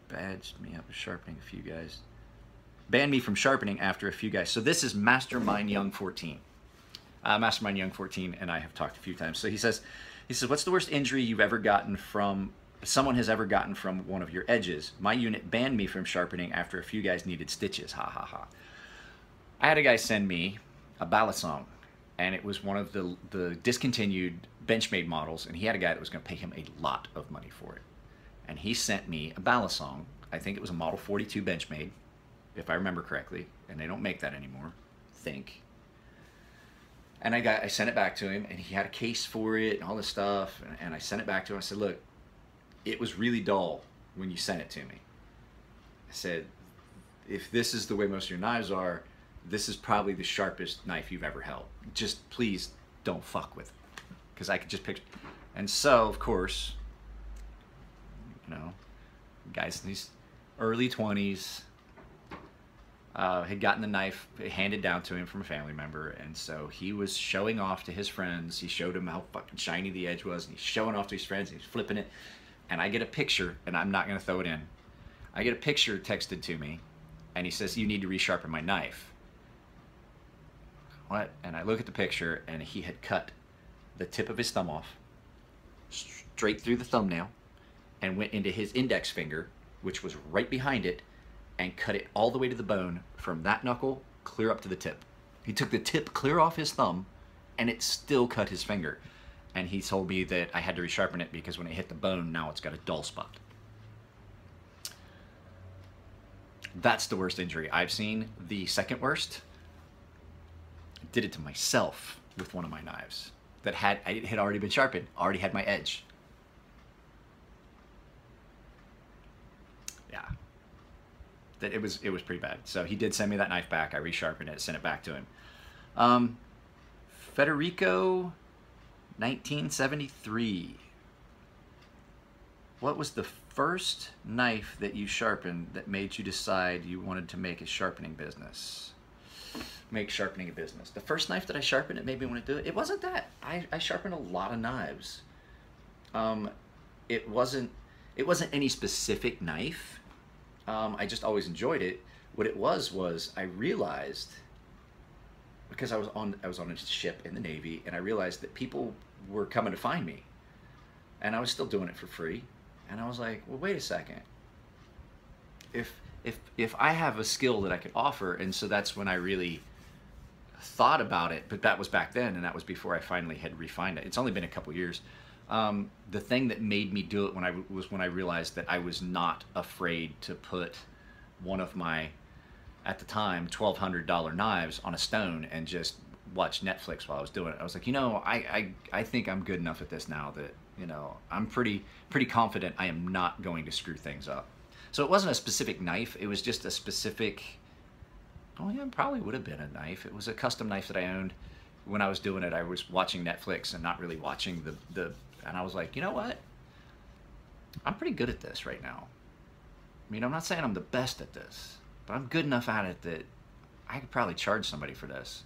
badged me up with sharpening a few guys. Banned me from sharpening after a few guys. So this is Mastermind Young 14. Mastermind Young 14 and I have talked a few times. So he says, what's the worst injury you've ever gotten from, someone has ever gotten from one of your edges? My unit banned me from sharpening after a few guys needed stitches. Ha ha ha. I had a guy send me a balisong, and it was one of the discontinued Benchmade models, and he had a guy that was going to pay him a lot of money for it. And he sent me a balisong. I think it was a Model 42 Benchmade, if I remember correctly, and they don't make that anymore, I think. And I sent it back to him, and he had a case for it and all this stuff, and I sent it back to him. I said, look, it was really dull when you sent it to me. I said, if this is the way most of your knives are, this is probably the sharpest knife you've ever held. Just please don't fuck with it. Because I could just picture. And so, of course, you know, guys in these early 20s had gotten the knife handed down to him from a family member. And so he was showing off to his friends. He showed him how fucking shiny the edge was. And he's showing off to his friends. And he's flipping it. And I get a picture, and I'm not going to throw it in. I get a picture texted to me. And he says, you need to resharpen my knife. What? And I look at the picture, and he had cut the tip of his thumb off, straight through the thumbnail, and went into his index finger, which was right behind it, and cut it all the way to the bone from that knuckle clear up to the tip. He took the tip clear off his thumb, and it still cut his finger. And he told me that I had to resharpen it because when it hit the bone, now it's got a dull spot. That's the worst injury I've seen. The second worst, I did it to myself with one of my knives that it had already been sharpened, already had my edge. Yeah, that it was pretty bad. So he did send me that knife back. I resharpened it, sent it back to him. Federico, 1973. What was the first knife that you sharpened that made you decide you wanted to make a sharpening business? Make sharpening a business. The first knife that I sharpened, it made me want to do it. It wasn't that. I sharpened a lot of knives. It wasn't, it wasn't any specific knife. I just always enjoyed it. What it was I realized, because I was on a ship in the Navy, and I realized that people were coming to find me, and I was still doing it for free. And I was like, well, wait a second. If I have a skill that I could offer, and so that's when I really thought about it. But that was back then, and that was before I finally had refined it. It's only been a couple years. The thing that made me do it when I realized that I was not afraid to put one of my, at the time, $1,200 knives on a stone and just watch Netflix while I was doing it. I was like, you know, I think I'm good enough at this now that, you know, I'm pretty confident I am not going to screw things up. So it wasn't a specific knife. It was just a specific, oh yeah, it probably would have been a knife. It was a custom knife that I owned. When I was doing it, I was watching Netflix and not really watching and I was like, you know what? I'm pretty good at this right now. I mean, I'm not saying I'm the best at this, but I'm good enough at it that I could probably charge somebody for this.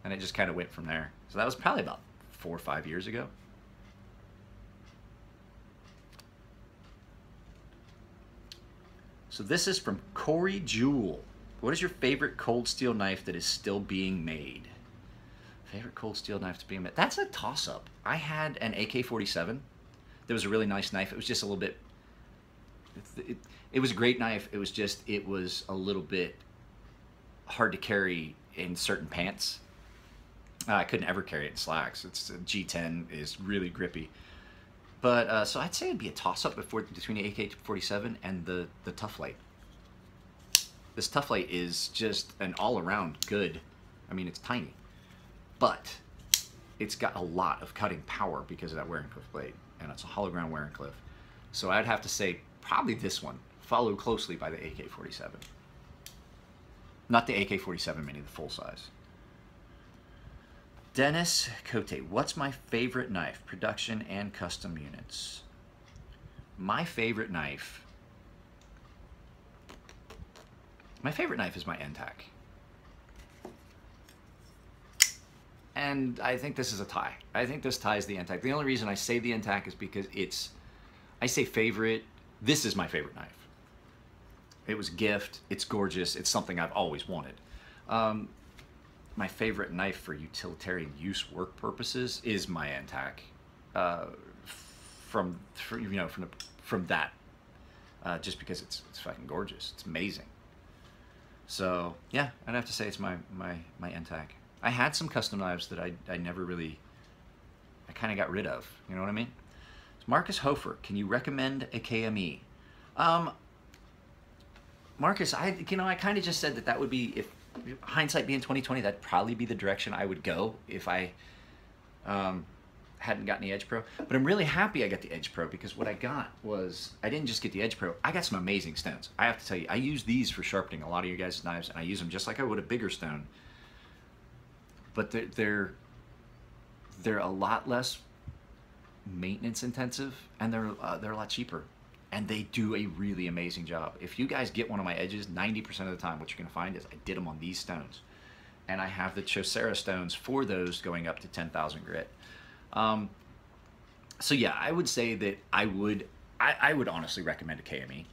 And it just kind of went from there. So that was probably about 4 or 5 years ago. So this is from Cory Jewell. What is your favorite cold steel knife that is still being made? Favorite cold steel knife to be made? That's a toss-up. I had an AK-47. That was a really nice knife. It was just a little bit... It was a great knife. It was just, it was a little bit hard to carry in certain pants. I couldn't ever carry it in slacks. It's G10 is really grippy. But so I'd say it'd be a toss-up between the AK-47 and the Tough Light. This Tough Light is just an all-around good. I mean, it's tiny, but it's got a lot of cutting power because of that wear and cliff blade, and it's a hollow ground wear and cliff. So I'd have to say probably this one, followed closely by the AK-47. Not the AK-47 mini, the full size. Dennis Cote, what's my favorite knife? Production and custom units. My favorite knife is my NTAC. And I think this is a tie. I think this ties the NTAC. The only reason I say the NTAC is because I say favorite, this is my favorite knife. It was a gift, it's gorgeous, it's something I've always wanted. My favorite knife for utilitarian use work purposes is my NTAC. From that, just because it's fucking gorgeous. It's amazing. So yeah, I'd have to say it's my NTAC. I had some custom knives that I never really, I kind of got rid of. You know what I mean? Marcus Hofer, can you recommend a KME? Marcus, I kind of just said that would be, if hindsight being 2020, that'd probably be the direction I would go if I hadn't gotten the Edge Pro. But I'm really happy I got the Edge Pro, because what I got was, I didn't just get the Edge Pro, I got some amazing stones. I have to tell you, I use these for sharpening a lot of your guys' knives, and I use them just like I would a bigger stone. But they're a lot less maintenance intensive, and they're a lot cheaper. And they do a really amazing job. If you guys get one of my edges, 90% of the time what you're going to find is I did them on these stones. And I have the Chaucera stones for those going up to 10,000 grit. So yeah, I would say that I would honestly recommend a KME.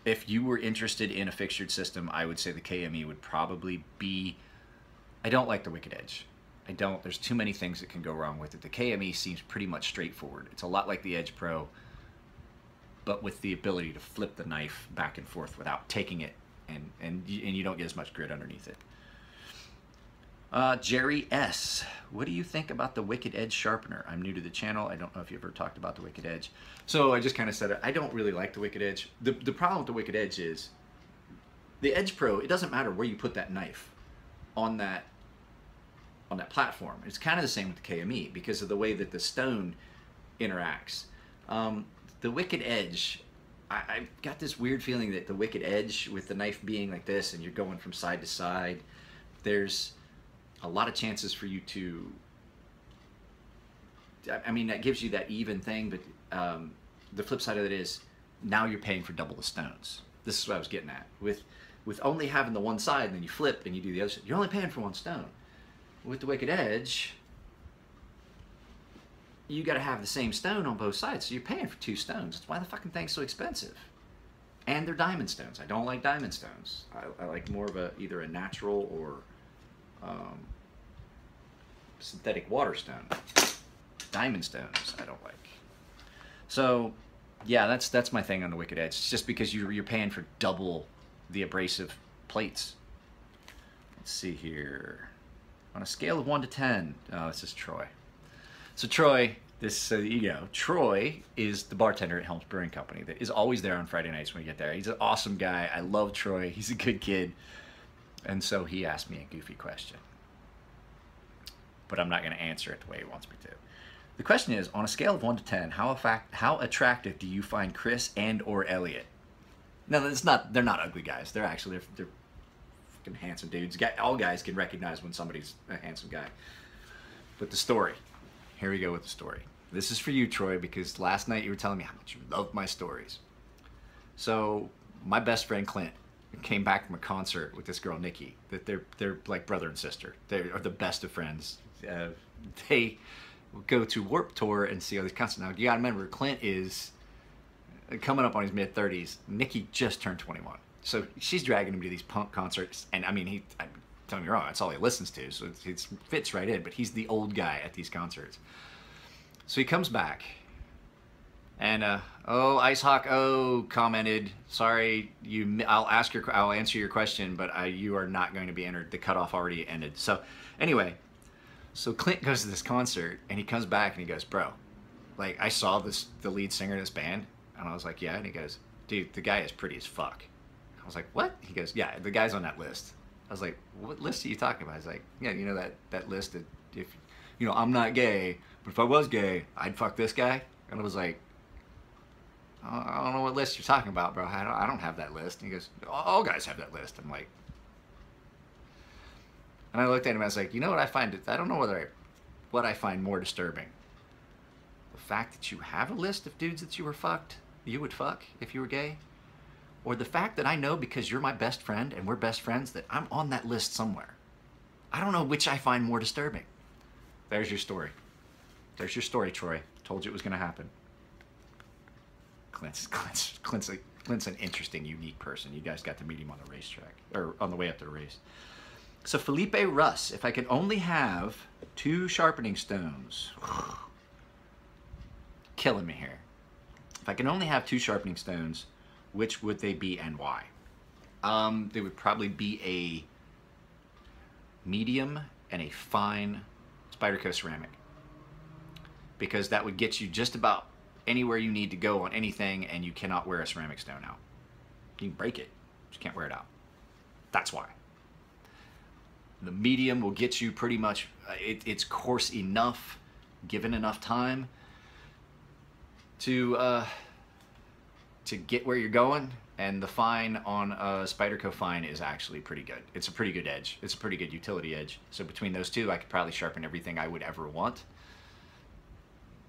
If you were interested in a fixtured system, I would say the KME would probably be... I don't like the Wicked Edge. I don't. There's too many things that can go wrong with it. The KME seems pretty much straightforward. It's a lot like the Edge Pro, but with the ability to flip the knife back and forth without taking it, and you don't get as much grit underneath it. Jerry S., what do you think about the Wicked Edge sharpener? I'm new to the channel. I don't know if you've ever talked about the Wicked Edge. So I just kind of said it. I don't really like the Wicked Edge. The problem with the Wicked Edge is the Edge Pro, it doesn't matter where you put that knife on that platform. It's kind of the same with the KME because of the way that the stone interacts. The Wicked Edge, I've got this weird feeling that the Wicked Edge, with the knife being like this and you're going from side to side, there's a lot of chances for you to, I mean, that gives you that even thing, but the flip side of it is now you're paying for double the stones. This is what I was getting at. With only having the one side and then you flip and you do the other side, you're only paying for one stone. With the Wicked Edge, you got to have the same stone on both sides. So you're paying for 2 stones. That's why the fucking thing's so expensive. And they're diamond stones. I don't like diamond stones. I like more of either a natural or synthetic water stone. Diamond stones I don't like. So yeah, that's my thing on the Wicked Edge. It's just because you're paying for double the abrasive plates. Let's see here. On a scale of 1 to 10, oh, this is Troy. So Troy, Troy is the bartender at Helms Brewing Company that is always there on Friday nights when we get there. He's an awesome guy. I love Troy. He's a good kid. And so he asked me a goofy question. But I'm not going to answer it the way he wants me to. The question is, on a scale of 1 to 10, how attractive do you find Chris and or Elliot? No, they're not ugly guys. They're actually, they're fucking handsome dudes. All guys can recognize when somebody's a handsome guy. But the story. Here we go with the story. This is for you, Troy, because last night you were telling me how much you love my stories. So my best friend Clint came back from a concert with this girl Nikki. That they're like brother and sister. They are the best of friends. They go to Warped Tour and see all these concerts. Now you gotta remember, Clint is coming up on his mid-30s. Nikki just turned 21, so she's dragging him to these punk concerts. And I mean, don't get me wrong, that's all he listens to, so it fits right in. But he's the old guy at these concerts. So he comes back, and oh, Ice Hawk commented, sorry, I'll answer your question, but you are not going to be entered. The cutoff already ended. So anyway, so Clint goes to this concert, and he comes back and he goes, bro, like, I saw the lead singer of this band, and I was like, yeah. And he goes, dude, the guy is pretty as fuck. I was like, what? He goes, yeah, the guy's on that list. I was like, what list are you talking about? He's like, yeah, you know that list that if, you know, I'm not gay, but if I was gay, I'd fuck this guy. And I was like, I don't know what list you're talking about, bro. I don't have that list. And he goes, all guys have that list. I'm like, and I looked at him and I was like, you know what I don't know what I find more disturbing. The fact that you have a list of dudes that you would fuck if you were gay, or the fact that I know because you're my best friend and we're best friends that I'm on that list somewhere. I don't know which I find more disturbing. There's your story. There's your story, Troy. Told you it was going to happen. Clint's an interesting, unique person. You guys got to meet him on the racetrack, or on the way up to the race. So Felipe Russ, if I could only have 2 sharpening stones, killing me here. If I can only have 2 sharpening stones, which would they be and why? They would probably be a medium and a fine Spyderco ceramic, because that would get you just about anywhere you need to go on anything, and you cannot wear a ceramic stone out. You can break it, but you can't wear it out. That's why. The medium will get you pretty much, it's coarse enough, given enough time, to get where you're going. And the fine on Spyderco fine is actually pretty good. It's a pretty good edge. It's a pretty good utility edge. So between those two, I could probably sharpen everything I would ever want.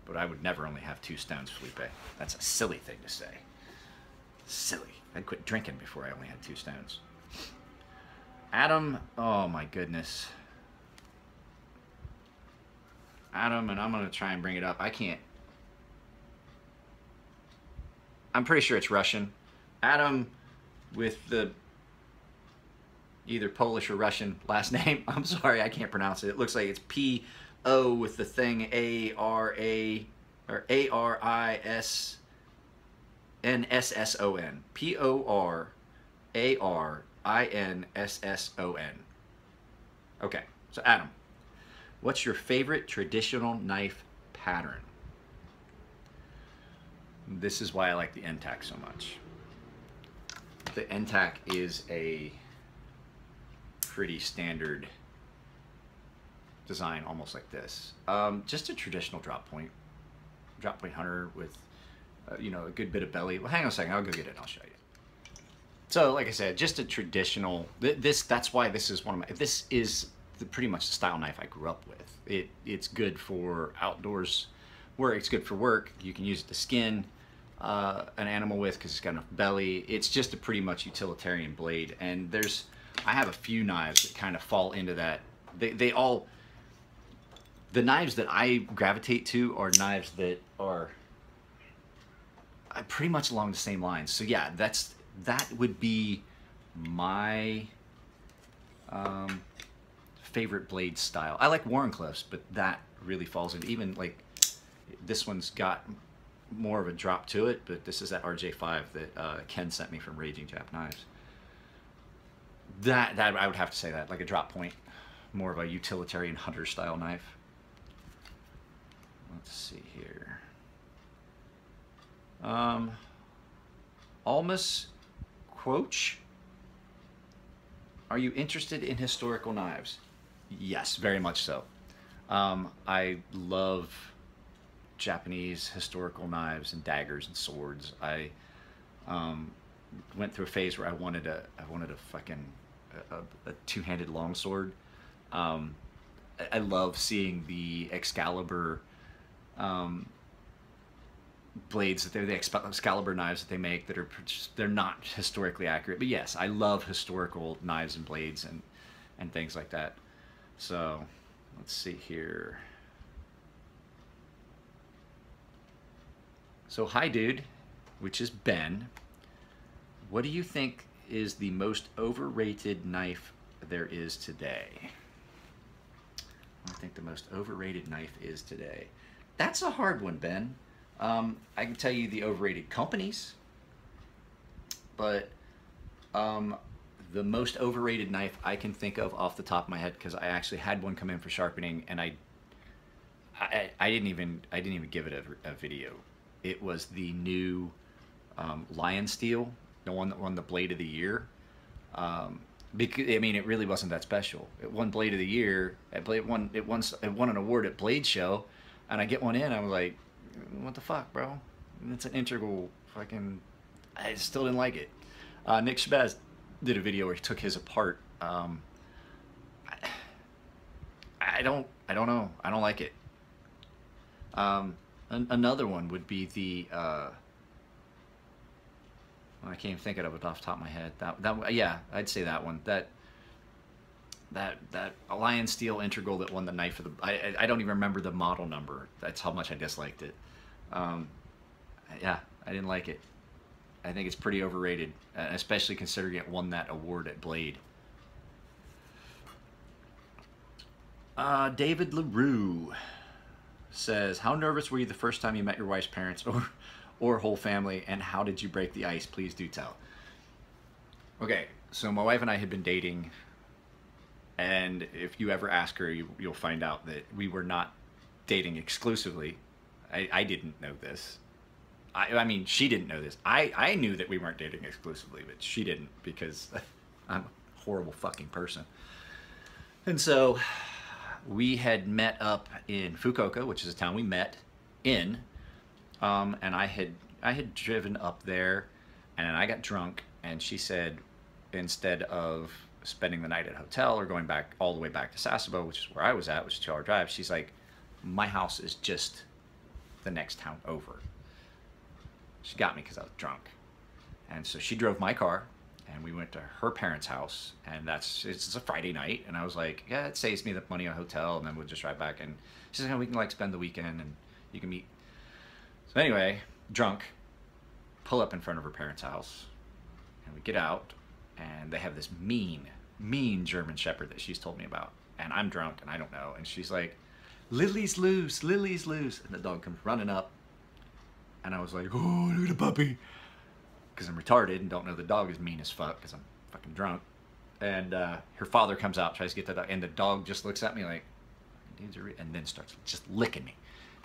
But I would never only have 2 stones, Felipe. That's a silly thing to say. Silly. I'd quit drinking before I only had 2 stones. Adam, oh my goodness. Adam, and I'm going to try and bring it up. I can't. I'm pretty sure it's Russian. Adam with the either Polish or Russian last name. I'm sorry, I can't pronounce it. It looks like it's P-O with the thing A-R-A or A-R-I-S-N-S-S-O-N. P-O-R-A-R-I-N-S-S-O-N. Okay, so Adam, what's your favorite traditional knife pattern? This is why I like the NTAC so much. The NTAC is a pretty standard design, almost like this. Just a traditional drop point hunter with, you know, a good bit of belly. Well, hang on a second, I'll go get it and I'll show you. So, like I said, just a traditional. That's why this is this is pretty much the style knife I grew up with. It's good for outdoors work. It's good for work. You can use it to skin an animal with because it's got enough belly. It's just a pretty much utilitarian blade. And I have a few knives that kind of fall into that. They all The knives that I gravitate to are knives that are pretty much along the same lines. So yeah, that would be my favorite blade style. I like Warrencliffs, but that really falls in. Even like this one's got more of a drop to it, but this is that RJ5 that Ken sent me from Raging Jap Knives. That I would have to say that, like a drop point, more of a utilitarian hunter style knife. Let's see here. Almus Quoch, are you interested in historical knives? Yes, very much so. I love Japanese historical knives and daggers and swords. I went through a phase where I wanted a fucking a two-handed longsword. I love seeing the Excalibur blades that they're the Excalibur knives that they make that are they're not historically accurate, but yes, I love historical knives and blades and things like that. So let's see here. So hi dude, which is Ben, what do you think is the most overrated knife there is today? I think the most overrated knife is today. That's a hard one, Ben. I can tell you the overrated companies, but the most overrated knife I can think of off the top of my head, because I actually had one come in for sharpening, and I didn't even give it a video. It was the new Lion Steel, the one that won the Blade of the Year. Because I mean, it really wasn't that special. It won Blade of the Year. It won an award at Blade Show, and I get one in. I was like, what the fuck, bro? It's an integral fucking. I still didn't like it. Nick Shabazz did a video where he took his apart. I don't know. I don't like it. Another one would be the. I can't even think of it off the top of my head. Yeah, I'd say that one. That Lion Steel integral that won the knife of the. I don't even remember the model number. That's how much I disliked it. Yeah, I didn't like it. I think it's pretty overrated, especially considering it won that award at Blade. David LaRue says, how nervous were you the first time you met your wife's parents or whole family, and how did you break the ice? Please do tell. Okay, so my wife and I had been dating, and if you ever ask her, you'll find out that we were not dating exclusively. I didn't know this. I mean, she didn't know this. I knew that we weren't dating exclusively, but she didn't, because I'm a horrible fucking person. And so we had met up in Fukuoka, which is a town we met in, and I had driven up there, and I got drunk, and she said, instead of spending the night at a hotel or going back all the way back to Sasebo, which is where I was at, which is a 2-hour drive, she's like, my house is just the next town over. She got me because I was drunk. And so she drove my car, and we went to her parents' house, and it's a Friday night, and I was like, yeah, it saves me the money on a hotel, and then we'll just drive back, and she's like, oh, we can like spend the weekend, and you can meet. So anyway, drunk, pull up in front of her parents' house, and we get out, and they have this mean German Shepherd that she's told me about, and I'm drunk, and I don't know, and she's like, Lily's loose, Lily's loose, and the dog comes running up, and I was like, oh, look at the puppy, because I'm retarded and don't know the dog is mean as fuck because I'm fucking drunk. And her father comes out, tries to get the dog, and the dog just looks at me like, and then starts just licking me.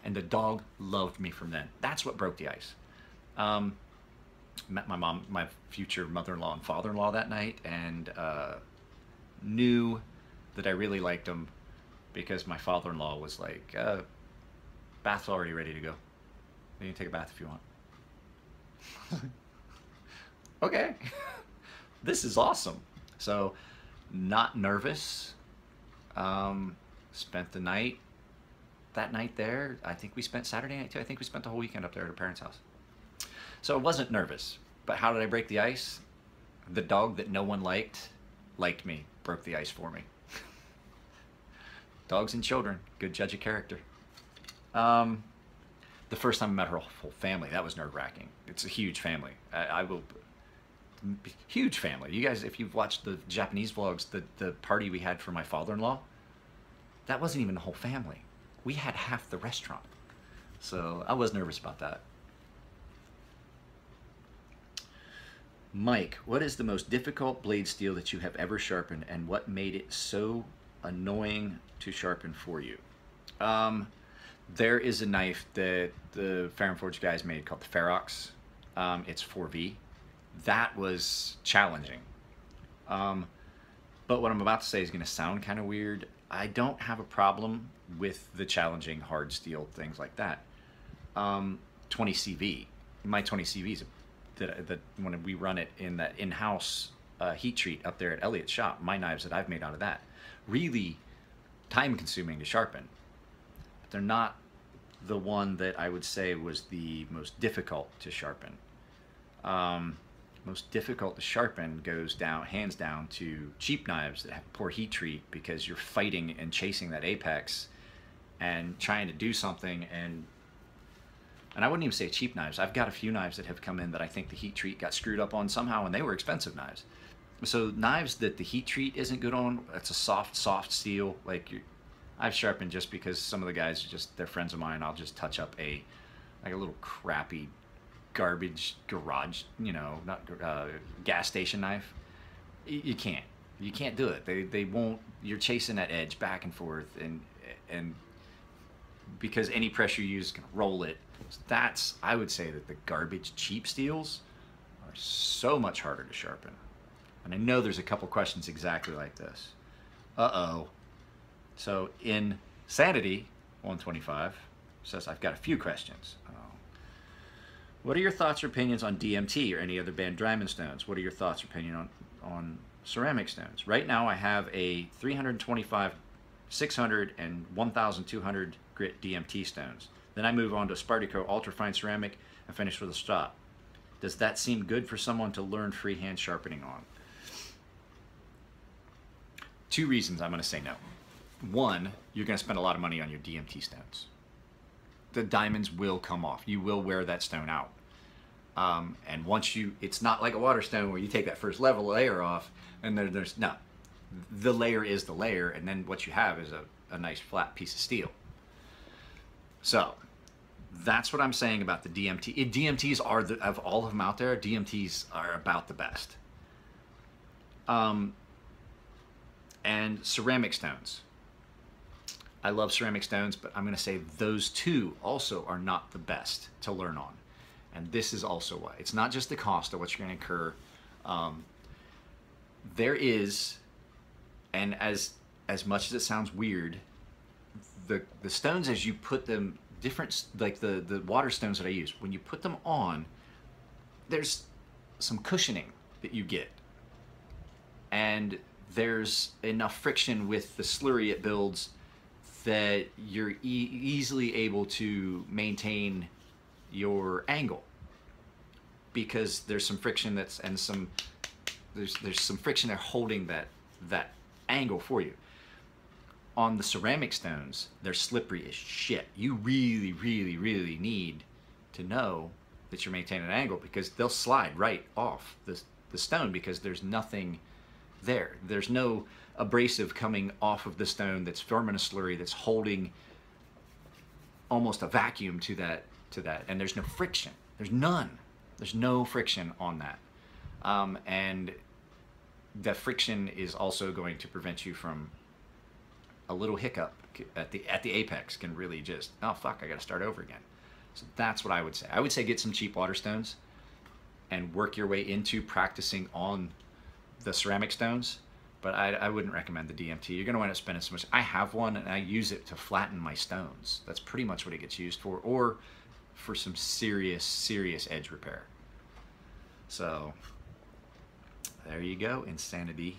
And the dog loved me from then. That's what broke the ice. Met my mom, my future mother-in-law and father-in-law that night, and knew that I really liked them because my father-in-law was like, bath's already ready to go. You can take a bath if you want. Okay, this is awesome. So, not nervous. Spent the night, that night there. I think we spent Saturday night too. I think we spent the whole weekend up there at her parents' house. So I wasn't nervous. But how did I break the ice? The dog that no one liked me, broke the ice for me. Dogs and children, good judge of character. The first time I met her whole family, that was nerve-wracking. It's a huge family. I will, huge family. You guys, if you've watched the Japanese vlogs, the party we had for my father-in-law, that wasn't even the whole family. We had half the restaurant. So I was nervous about that. Mike, what is the most difficult blade steel that you have ever sharpened, and what made it so annoying to sharpen for you? There is a knife that the Ferrum Forge guys made called the Ferrox. It's 4V. That was challenging. But what I'm about to say is going to sound kind of weird. I don't have a problem with the challenging hard steel things like that. 20CV. My 20CVs, that when we run it in that in-house heat treat up there at Elliott's shop, my knives that I've made out of that, really time-consuming to sharpen. But they're not the one that I would say was the most difficult to sharpen. Most difficult to sharpen goes down, hands down, to cheap knives that have poor heat treat, because you're fighting and chasing that apex and trying to do something. And I wouldn't even say cheap knives. I've got a few knives that have come in that I think the heat treat got screwed up on somehow, and they were expensive knives. So knives that the heat treat isn't good on, it's a soft steel. Like I've sharpened just because some of the guys are just, they're friends of mine. I'll just touch up like a little crappy garbage garage, you know, not gas station knife. You can't do it. They won't. You're chasing that edge back and forth, and because any pressure you use can roll it. That's, I would say that the garbage cheap steels are so much harder to sharpen. And I know there's a couple questions exactly like this. So in Sanity 125 says, I've got a few questions. What are your thoughts or opinions on DMT or any other band diamond stones? What are your thoughts or opinion on ceramic stones? Right now I have a 325, 600, and 1,200 grit DMT stones. Then I move on to Spartico ultrafine ceramic and finish with a strop. Does that seem good for someone to learn freehand sharpening on? Two reasons I'm going to say no. One, you're going to spend a lot of money on your DMT stones. The diamonds will come off. You will wear that stone out. And once it's not like a water stone where you take that first level layer off and no. The layer is the layer, and then what you have is a nice flat piece of steel. So that's what I'm saying about the DMT. DMTs are, of all of them out there, DMTs are about the best. And ceramic stones. I love ceramic stones, but I'm going to say those two also are not the best to learn on. And this is also why. It's not just the cost of what you're going to incur. There is, and as much as it sounds weird, the stones as you put them, different, like the water stones that I use, when you put them on, there's some cushioning that you get. And there's enough friction with the slurry it builds that you're easily able to maintain your angle, because there's some friction there's some friction there holding that angle for you. On the ceramic stones, they're slippery as shit. You really, really, really need to know that you're maintaining an angle, because they'll slide right off the stone, because there's nothing there. There's no abrasive coming off of the stone that's forming a slurry that's holding almost a vacuum to that, and there's no friction. There's none. There's no friction on that. And the friction is also going to prevent you from a little hiccup at the apex can really just, oh fuck, I gotta start over again. So that's what I would say. I would say get some cheap water stones and work your way into practicing on the ceramic stones, but I wouldn't recommend the DMT. You're gonna wind up spending so much. I have one and I use it to flatten my stones. That's pretty much what it gets used for, or for some serious edge repair. So there you go, insanity.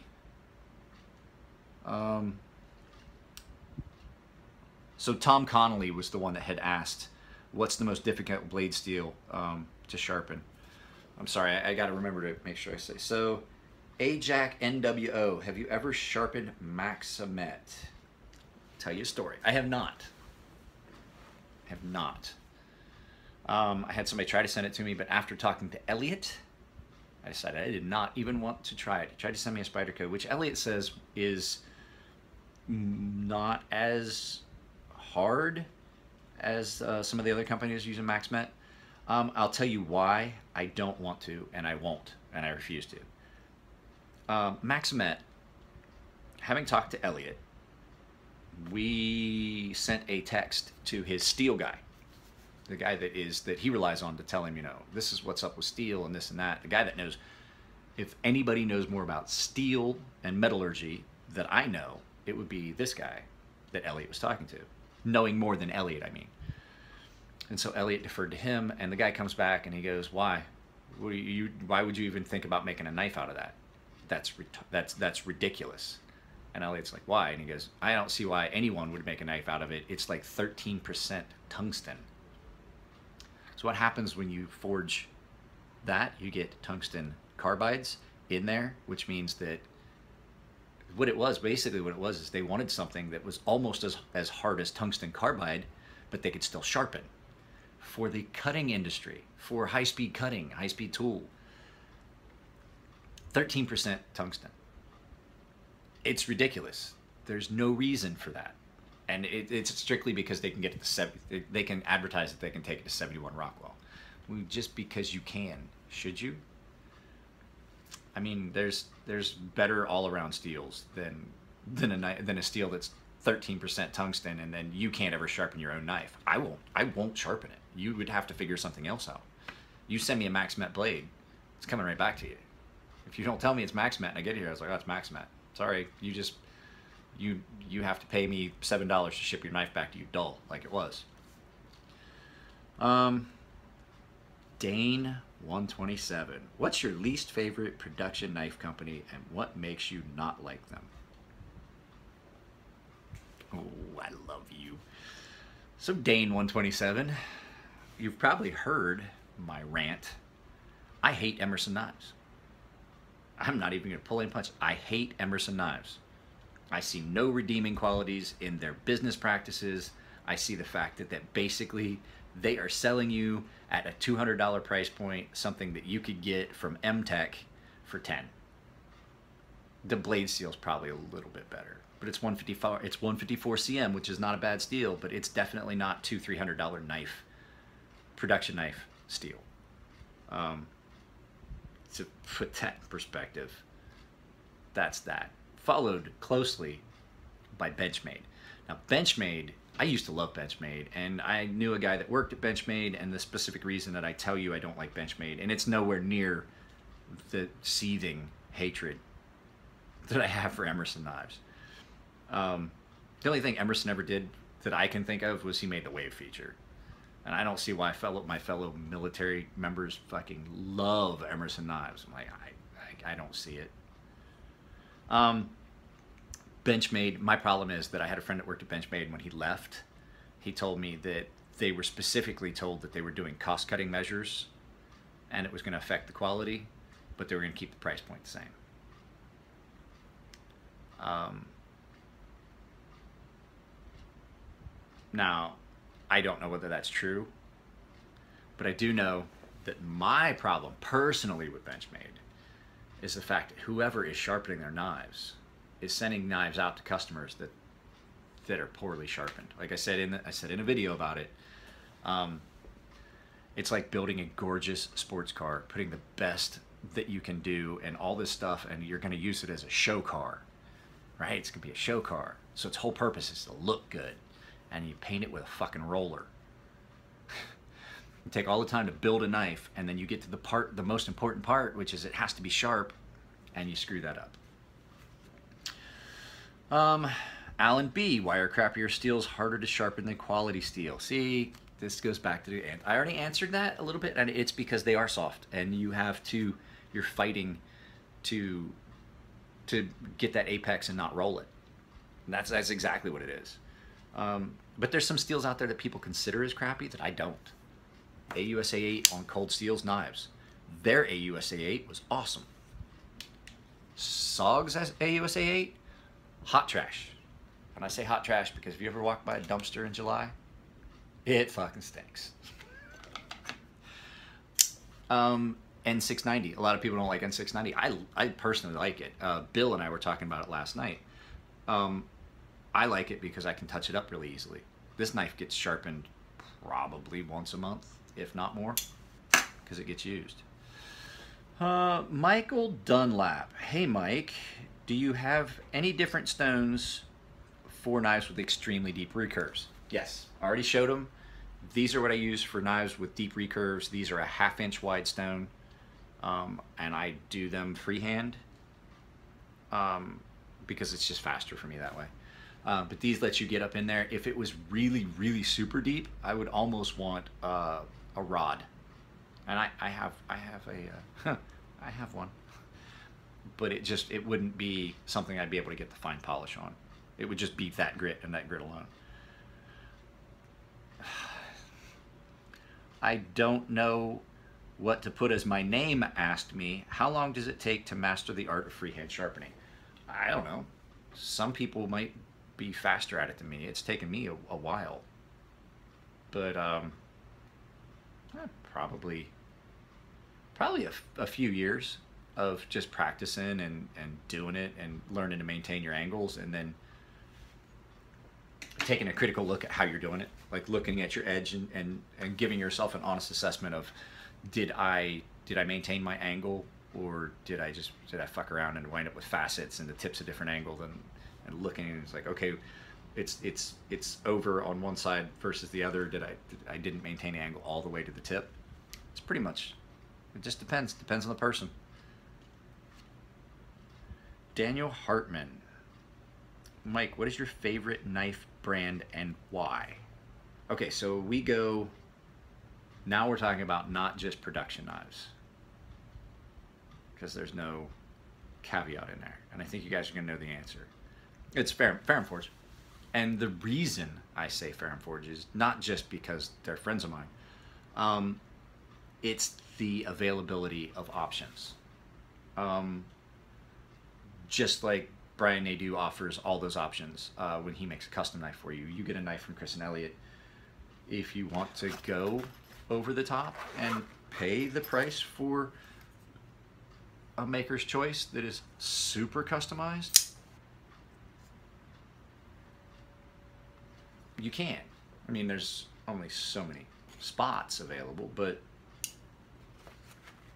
So Tom Connolly was the one that had asked, what's the most difficult blade steel to sharpen? I'm sorry, I got to remember to make sure I say. So Ajax NWO, have you ever sharpened Maximet? tell you a story. I have not. I had somebody try to send it to me, but after talking to Elliot, I decided I did not even want to try it. He tried to send me a Spyderco, which Elliot says is not as hard as some of the other companies using MaxMet. I'll tell you why I don't want to, and I won't, and I refuse to. MaxMet, having talked to Elliot, we sent a text to his steel guy, the guy that he relies on to tell him, you know, this is what's up with steel and this and that. The guy that knows, if anybody knows more about steel and metallurgy that I know, it would be this guy that Elliot was talking to, knowing more than Elliot, I mean. And so Elliot deferred to him, and the guy comes back and he goes, why? Why would you even think about making a knife out of that? That's ridiculous. And Elliot's like, why? And he goes, I don't see why anyone would make a knife out of it. It's like 13% tungsten. So what happens when you forge that? You get tungsten carbides in there, which means that basically what it was is they wanted something that was almost as hard as tungsten carbide, but they could still sharpen. For the cutting industry, for high-speed cutting, high-speed tool, 13% tungsten. It's ridiculous. There's no reason for that. And it's strictly because they can get to they can advertise that they can take it to 71 Rockwell. Just because you can, should you? I mean, there's better all-around steels than a steel that's 13% tungsten, and then you can't ever sharpen your own knife. I won't sharpen it. You would have to figure something else out. You send me a MaxMet blade, it's coming right back to you. If you don't tell me it's MaxMet and I get here, I was like, oh, it's MaxMet. Sorry, you have to pay me $7 to ship your knife back to you, dull, like it was. Dane 127. What's your least favorite production knife company, and what makes you not like them? Oh, I love you. So Dane 127, you've probably heard my rant. I hate Emerson knives. I'm not even going to pull any punch. I hate Emerson knives. I see no redeeming qualities in their business practices. I see the fact that basically they are selling you at a $200 price point something that you could get from M-Tech for 10. The blade steel is probably a little bit better, but it's 154. It's 154 cm, which is not a bad steel, but it's definitely not $200-300 knife, production knife steel. To put that in perspective, that's that. Followed closely by Benchmade. Now Benchmade, I used to love Benchmade, and I knew a guy that worked at Benchmade, and the specific reason that I tell you I don't like Benchmade, and it's nowhere near the seething hatred that I have for Emerson knives. The only thing Emerson ever did that I can think of was he made the wave feature. And I don't see why my fellow military members fucking love Emerson knives. I'm like, I don't see it. Benchmade, my problem is that I had a friend that worked at Benchmade, and when he left, he told me that they were specifically told that they were doing cost-cutting measures and it was going to affect the quality, but they were going to keep the price point the same. Now, I don't know whether that's true, but I do know that my problem personally with Benchmade is the fact that whoever is sharpening their knives is sending knives out to customers that are poorly sharpened. Like I said in a video about it, it's like building a gorgeous sports car, putting the best that you can do and all this stuff, and you're going to use it as a show car, right? It's going to be a show car, so its whole purpose is to look good, and you paint it with a fucking roller. You take all the time to build a knife, and then you get to the most important part, which is it has to be sharp, and you screw that up. Alan B, why are crappier steels harder to sharpen than quality steel? See, this goes back to I already answered that a little bit, and it's because they are soft, and you're fighting to get that apex and not roll it. And that's exactly what it is. But there's some steels out there that people consider as crappy that I don't. AUSA 8 on cold steels knives. Their AUSA 8 was awesome. SOG's AUSA 8, hot trash. And I say hot trash because if you ever walk by a dumpster in July, it fucking stinks. N690. A lot of people don't like N690. I personally like it. Bill and I were talking about it last night. I like it because I can touch it up really easily. This knife gets sharpened probably once a month, if not more, because it gets used. Michael Dunlap. Hey, Mike. Do you have any different stones for knives with extremely deep recurves? Yes, I already showed them. These are what I use for knives with deep recurves. These are a 1/2 inch wide stone, and I do them freehand because it's just faster for me that way. But these let you get up in there. If it was really, really super deep, I would almost want a rod, and I have I have one, but it wouldn't be something I'd be able to get the fine polish on. It would just be that grit and that grit alone. I don't know what to put as my name asked me. How long does it take to master the art of freehand sharpening? I don't know. Some people might be faster at it than me. It's taken me a while. But probably a few years of just practicing and doing it and learning to maintain your angles, and then taking a critical look at how you're doing it, like looking at your edge and giving yourself an honest assessment of did I maintain my angle, or did I fuck around and wind up with facets and the tip's a different angle, and looking, and it's like, okay, it's over on one side versus the other. I didn't maintain the angle all the way to the tip. It's pretty much, it just depends on the person. Daniel Hartman. Mike, what is your favorite knife brand and why? Okay, so now we're talking about not just production knives, because there's no caveat in there, and I think you guys are going to know the answer. It's Ferrum Forge. And the reason I say Ferrum Forge is not just because they're friends of mine. It's the availability of options. Just like Brian Nadeau offers all those options when he makes a custom knife for you. You get a knife from Chris and Elliott. If you want to go over the top and pay the price for a maker's choice that is super customized, you can. I mean, there's only so many spots available, but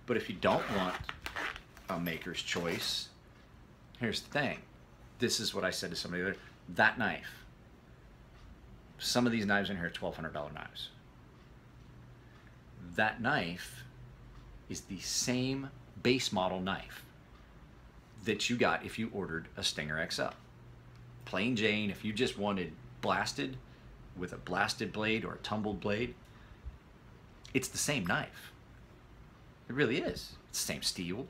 if you don't want a maker's choice, here's the thing. This is what I said to somebody the other. That knife. Some of these knives in here are $1,200 knives. That knife is the same base model knife that you got if you ordered a Stinger XL. Plain Jane, if you just wanted blasted with a blasted blade or a tumbled blade, it's the same knife. It really is. It's the same steel.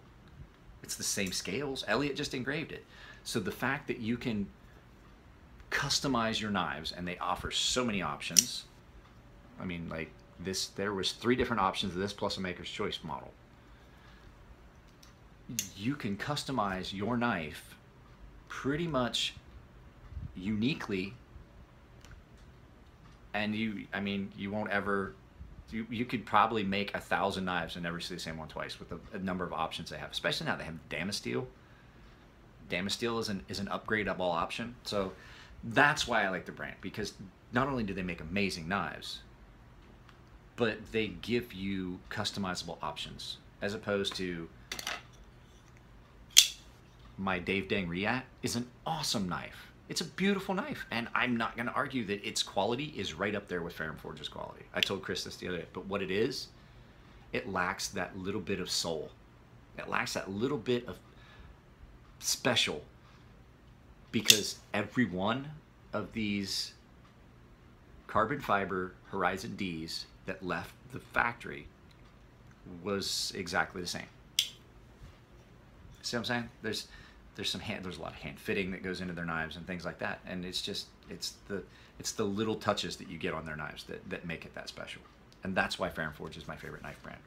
It's the same scales. Elliott just engraved it. So the fact that you can customize your knives, and they offer so many options. I mean, like this, there was 3 different options of this plus a maker's choice model. You can customize your knife pretty much uniquely, and you won't ever, you could probably make 1,000 knives and never see the same one twice with a number of options they have, especially now they have Damasteel. Damasteel is an upgradable option. So that's why I like the brand, because not only do they make amazing knives, but they give you customizable options, as opposed to my Dave Dang Riat is an awesome knife. It's a beautiful knife, and I'm not going to argue that its quality is right up there with Ferrum Forge's quality. I told Chris this the other day, but what it is, it lacks that little bit of soul. It lacks that little bit of special, because every one of these carbon fiber Horizon Ds that left the factory was exactly the same. See what I'm saying? There's a lot of hand fitting that goes into their knives and things like that, and it's the little touches that you get on their knives that make it that special, and that's why Ferrum Forge is my favorite knife brand.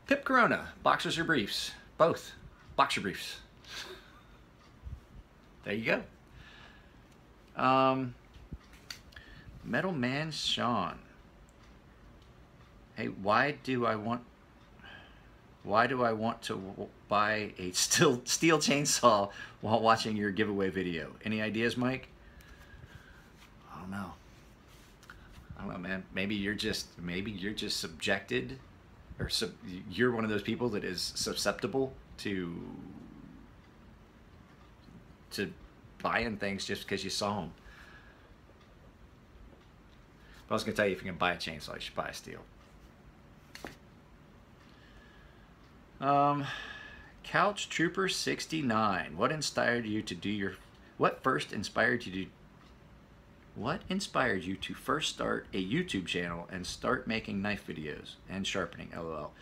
Pip Corona, boxers or briefs? Both. Boxer briefs. There you go. Metal Man Sean. Hey, why do I want to buy a steel chainsaw while watching your giveaway video? Any ideas, Mike? I don't know. I don't know, man. Maybe you're just subjected, or you're one of those people that is susceptible to buying things just because you saw them. But I was gonna tell you, if you can buy a chainsaw, you should buy a steel. Couch Trooper 69. What inspired you to do your? What inspired you to first start a YouTube channel and start making knife videos and sharpening? LOL.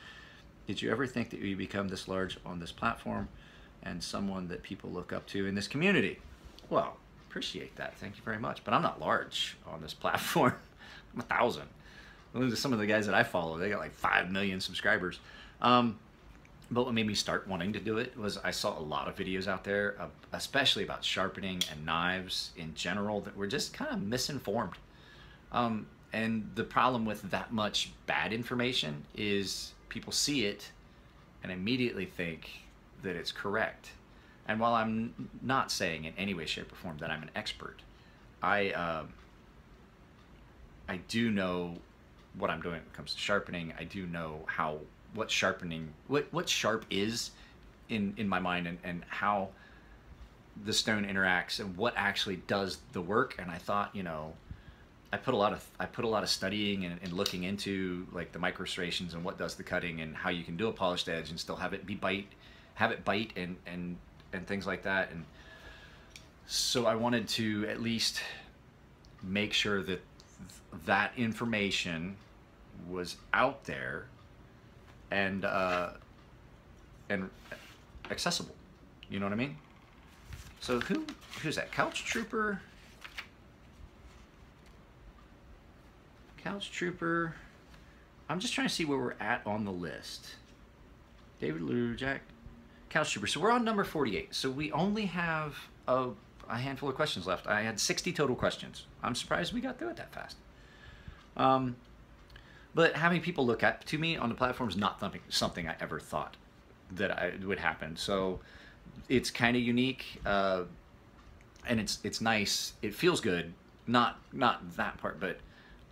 Did you ever think that you would become this large on this platform and someone that people look up to in this community? Well, appreciate that. Thank you very much. But I'm not large on this platform. I'm 1,000. Look at some of the guys that I follow. They got like 5 million subscribers. But what made me start wanting to do it was I saw a lot of videos out there, especially about sharpening and knives in general, that were just kind of misinformed. And the problem with that much bad information is people see it and immediately think that it's correct. And while I'm not saying in any way, shape, or form that I'm an expert, I do know what I'm doing when it comes to sharpening. I do know what sharp is in my mind, and how the stone interacts and what actually does the work. And I thought, you know, I put a lot of studying and looking into like the micro serrations and what does the cutting and how you can do a polished edge and still have it bite and things like that. And so I wanted to at least make sure that that information was out there and accessible. You know what I mean? So who's that? Couch Trooper. Couch Trooper. I'm just trying to see where we're at on the list. David Lou, Jack. Couch Trooper. So we're on number 48. So we only have a handful of questions left. I had 60 total questions. I'm surprised we got through it that fast. But having people look up to me on the platform is not something I ever thought that would happen. So it's kind of unique, and it's nice. It feels good. Not that part, but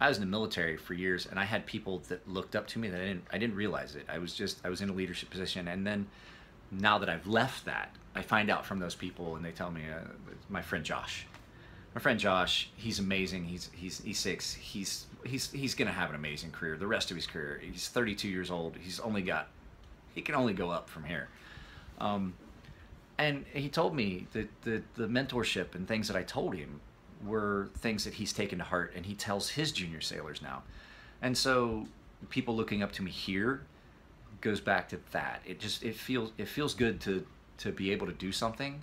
I was in the military for years, and I had people that looked up to me that I didn't realize it. I was in a leadership position, and then now that I've left that, I find out from those people, and they tell me, my friend Josh. My friend Josh, he's amazing. He's 6. He's gonna have an amazing career. The rest of his career. He's 32 years old. He can only go up from here. And he told me that the mentorship and things that I told him were things that he's taken to heart, and he tells his junior sailors now. And so people looking up to me here goes back to that. It feels good to be able to do something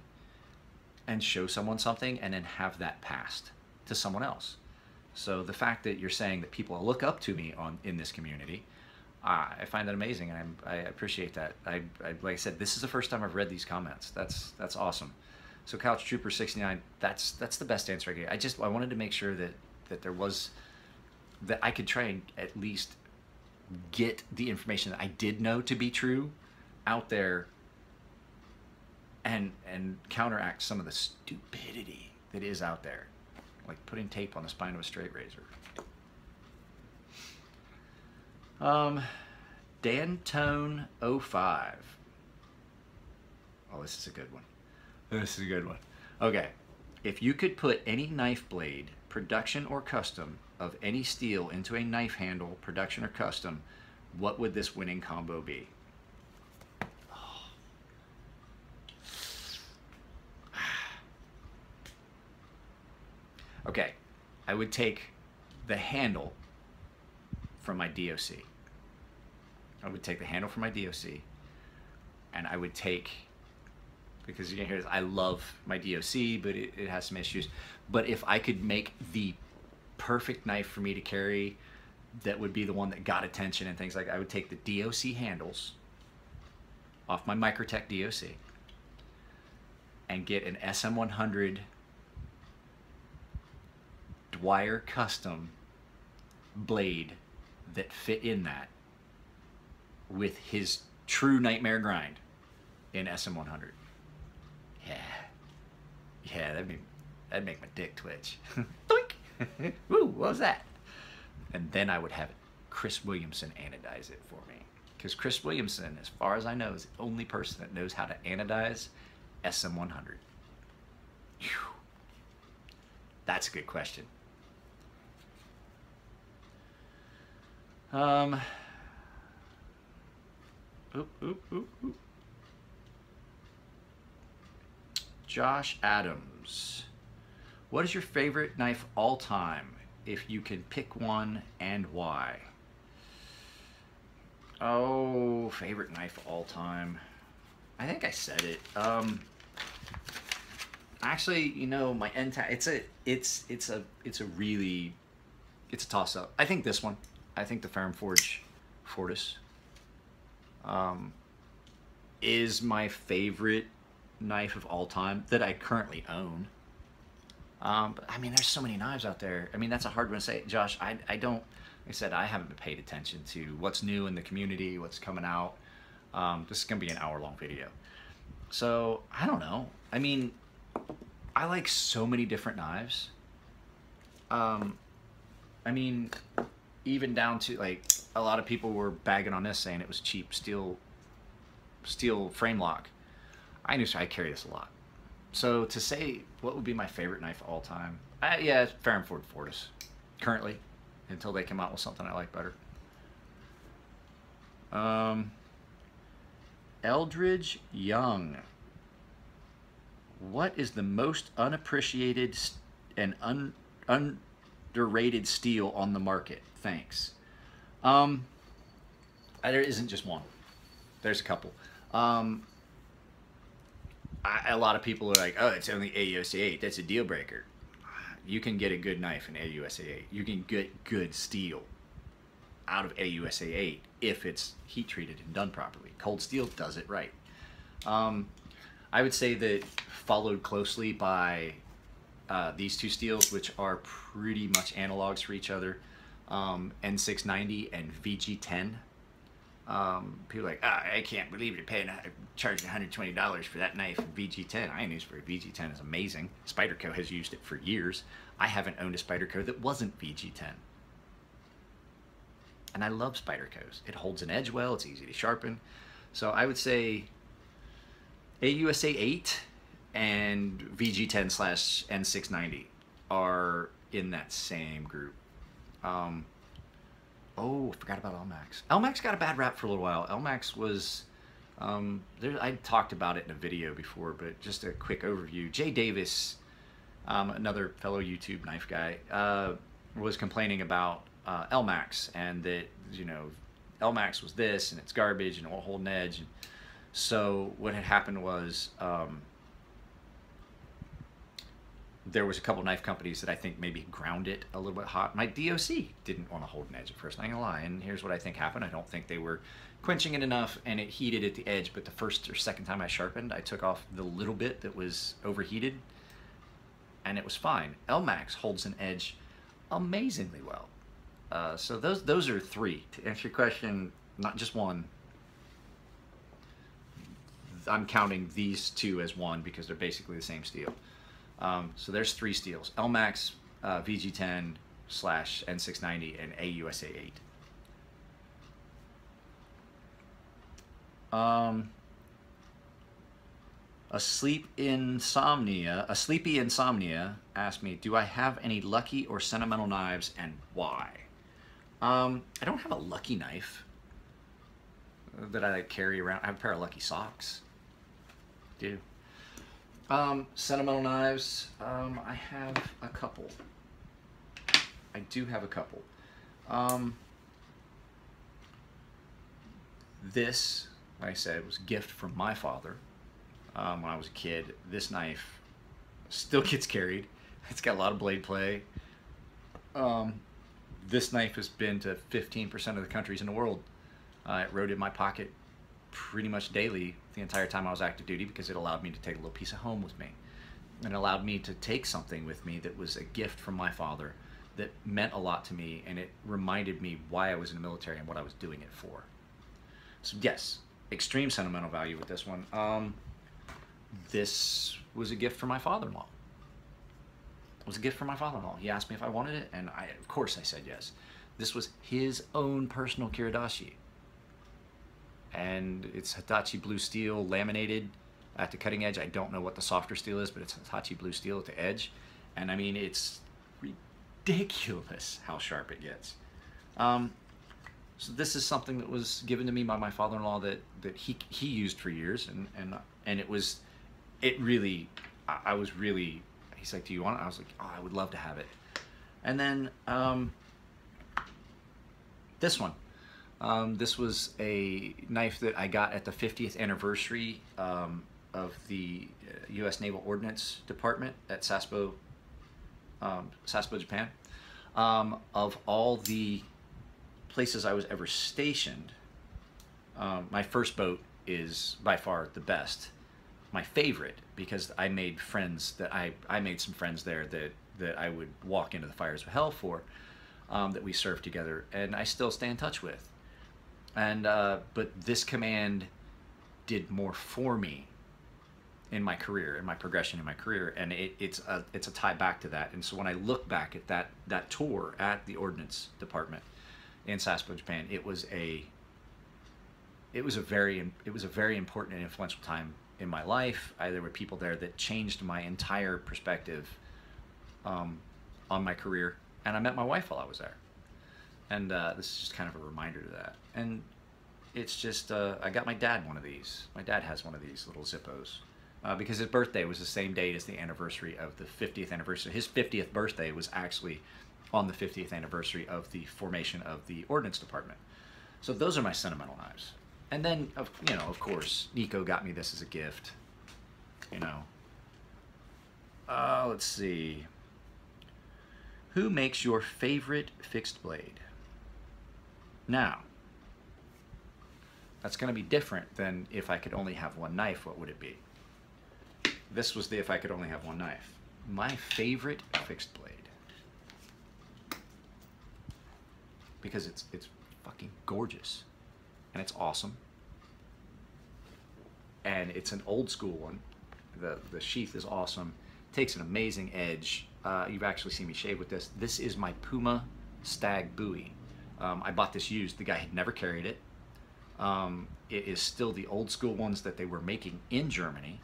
and show someone something and then have that passed to someone else. So the fact that you're saying that people look up to me in this community, I find that amazing, and I appreciate that. I like I said, this is the first time I've read these comments. That's awesome. So Couch Trooper 69, that's the best answer I gave. I wanted to make sure that I could try and at least get the information that I did know to be true out there, and counteract some of the stupidity that is out there, like putting tape on the spine of a straight razor. Dantone 05. Oh, this is a good one. This is a good one. Okay. If you could put any knife blade, production or custom, of any steel into a knife handle, production or custom, what would this winning combo be? Okay, I would take the handle from my DOC. I would take the handle from my DOC, and I would take, because you can hear this, I love my DOC, but it has some issues. But if I could make the perfect knife for me to carry, that would be the one that got attention and things like that, I would take the DOC handles off my Microtech DOC, and get an SM100 Dwyer custom blade that fit in that with his true nightmare grind in SM100. Yeah, that'd make my dick twitch. Doink! Woo, what was that? And then I would have Chris Williamson anodize it for me. Because Chris Williamson, as far as I know, is the only person that knows how to anodize SM100. Whew. That's a good question. Josh Adams. What is your favorite knife all time? If you can pick one, and why? Oh, favorite knife all time. I think I said it. Actually, you know, my end time. It's a toss up. I think this one. I think the Ferrum Forge Fortis is my favorite knife of all time that I currently own. But I mean, there's so many knives out there. I mean, that's a hard one to say. Josh, I don't, like I said, I haven't paid attention to what's new in the community, what's coming out. This is going to be an hour-long video. So, I don't know. I mean, I like so many different knives. I mean, even down to, like, a lot of people were bagging on this saying it was cheap steel frame lock. I carry this a lot. So to say what would be my favorite knife of all time, yeah, it's Ferrum Forge currently, until they come out with something I like better. Eldridge Young. What is the most unappreciated and underrated steel on the market? Thanks. There isn't just one. There's a couple. A lot of people are like, oh, it's only AUSA 8. That's a deal breaker. You can get a good knife in AUSA 8. You can get good steel out of AUSA 8 if it's heat treated and done properly. Cold steel does it right. I would say that followed closely by these two steels, which are pretty much analogs for each other, N690 and VG10. People are like, I can't believe you're charging $120 for that knife, VG10. I use for a VG10 is amazing. Spyderco has used it for years. I haven't owned a Spyderco that wasn't VG10. And I love Spydercos. It holds an edge well, it's easy to sharpen. So I would say AUSA 8 and VG10/N690 are in that same group. Oh, I forgot about Elmax. Elmax got a bad rap for a little while. Elmax was, I talked about it in a video before, but just a quick overview. Jay Davis, another fellow YouTube knife guy, was complaining about Elmax, and that, you know, Elmax was this, and it's garbage, and it won't hold an edge. And so what had happened was, there was a couple knife companies that I think maybe ground it a little bit hot. My DOC didn't want to hold an edge at first, I'm not gonna lie, and here's what I think happened. I don't think they were quenching it enough, and it heated at the edge, but the first or second time I sharpened, I took off the little bit that was overheated, and it was fine. Elmax holds an edge amazingly well. So those are three. To answer your question, not just one. I'm counting these two as one because they're basically the same steel. So there's three steels: Elmax, VG10/N690, and AUSA 8. A sleepy insomnia asked me, do I have any lucky or sentimental knives, and why? I don't have a lucky knife that I carry around. I have a pair of lucky socks. I do. Sentimental knives, I have a couple. I do have a couple. This, like I said, was a gift from my father when I was a kid. This knife still gets carried. It's got a lot of blade play. This knife has been to 15% of the countries in the world. It rode in my pocket pretty much daily the entire time I was active duty, because it allowed me to take a little piece of home with me. And allowed me to take something with me that was a gift from my father that meant a lot to me, and it reminded me why I was in the military and what I was doing it for. So yes, extreme sentimental value with this one. This was a gift from my father-in-law. It was a gift from my father-in-law. He asked me if I wanted it, and of course I said yes. This was his own personal kiridashi. And it's Hitachi blue steel laminated at the cutting edge. I don't know what the softer steel is, but it's Hitachi blue steel at the edge. And I mean, it's ridiculous how sharp it gets. So this is something that was given to me by my father-in-law that he used for years, and it really, I was really, he's like, do you want it? I was like, oh, I would love to have it. And then this one. This was a knife that I got at the 50th anniversary of the U.S. Naval Ordnance Department at Sasebo, Japan. Of all the places I was ever stationed, my first boat is by far the best. My favorite, because I made friends that I made some friends there that I would walk into the fires of hell for, that we served together, and I still stay in touch with. And but this command did more for me in my career, in my progression in my career, and it's a tie back to that. And so when I look back at that tour at the Ordnance Department in Sasebo, Japan, it was a very important and influential time in my life. There were people there that changed my entire perspective on my career, and I met my wife while I was there. And this is just kind of a reminder to that. And it's just, I got my dad one of these. My dad has one of these little Zippos. Because his birthday was the same date as the anniversary of the 50th anniversary. His 50th birthday was actually on the 50th anniversary of the formation of the Ordnance Department. So those are my sentimental knives. And then, you know, of course, Nico got me this as a gift. You know. Let's see. Who makes your favorite fixed blade? Now, that's going to be different than if I could only have one knife. What would it be? This was the if I could only have one knife. My favorite fixed blade, because it's fucking gorgeous, and it's awesome, and it's an old school one. The sheath is awesome. Takes an amazing edge. You've actually seen me shave with this. This is my Puma Stag Bowie. I bought this used. The guy had never carried it. It is still the old school ones that they were making in Germany.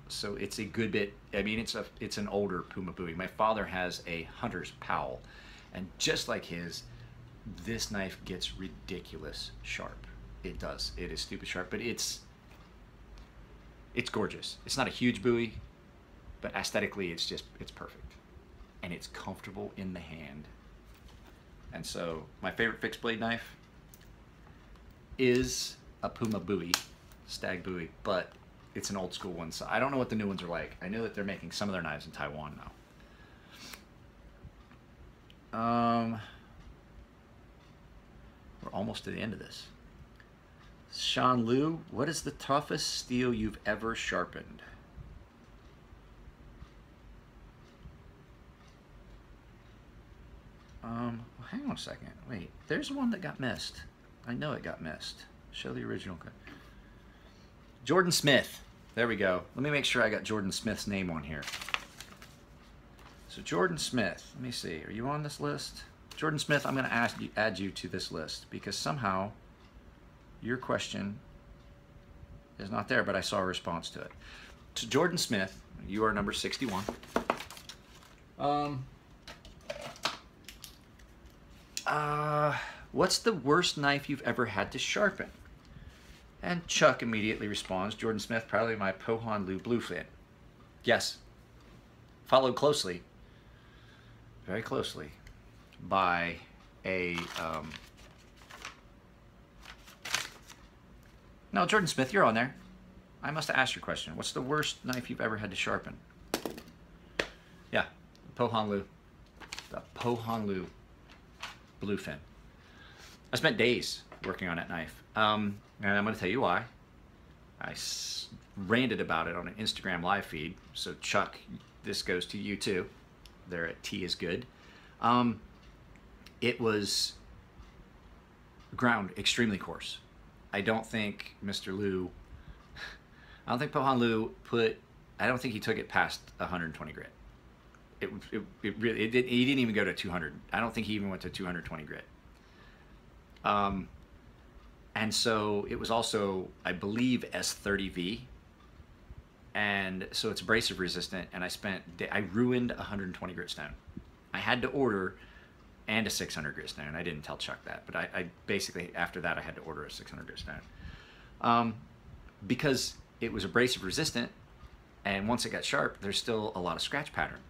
So it's a good bit. I mean, it's an older Puma Bowie. My father has a Hunter's Powell, and just like his, this knife gets ridiculous sharp. It does. It is stupid sharp, but it's gorgeous. It's not a huge Bowie, but aesthetically, it's perfect, and it's comfortable in the hand. And so my favorite fixed blade knife is a Puma Bowie, Stag Bowie, but it's an old school one, so I don't know what the new ones are like. I know that they're making some of their knives in Taiwan now. We're almost to the end of this. Sean Liu, what is the toughest steel you've ever sharpened? Well, hang on a second. Wait, there's one that got missed. I know it got missed. Show the original cut. Jordan Smith. There we go. Let me make sure I got Jordan Smith's name on here. So Jordan Smith, let me see. Are you on this list? Jordan Smith, I'm going to add you to this list because somehow your question is not there, but I saw a response to it. To Jordan Smith, you are number 61. What's the worst knife you've ever had to sharpen? And Chuck immediately responds, Jordan Smith, probably my Pohan Lu Bluefin. Yes. Followed closely, very closely, by a... No, Jordan Smith, you're on there. I must have asked your question. What's the worst knife you've ever had to sharpen? Yeah, Pohan Lu. The Pohan Lu Bluefin. I spent days working on that knife. And I'm going to tell you why. I ranted about it on an Instagram live feed. So Chuck, this goes to you too. There at T is good. It was ground extremely coarse. I don't think Mr. Liu, I don't think Pohan Liu I don't think he took it past 120 grit. It really, he didn't even go to 200. I don't think he even went to 220 grit. And so it was also, I believe, S30V. And so it's abrasive resistant, and I ruined a 120 grit stone. I had to order and a 600 grit stone. I didn't tell Chuck that, but I basically, after that, I had to order a 600 grit stone. Because it was abrasive resistant, and once it got sharp, there's still a lot of scratch pattern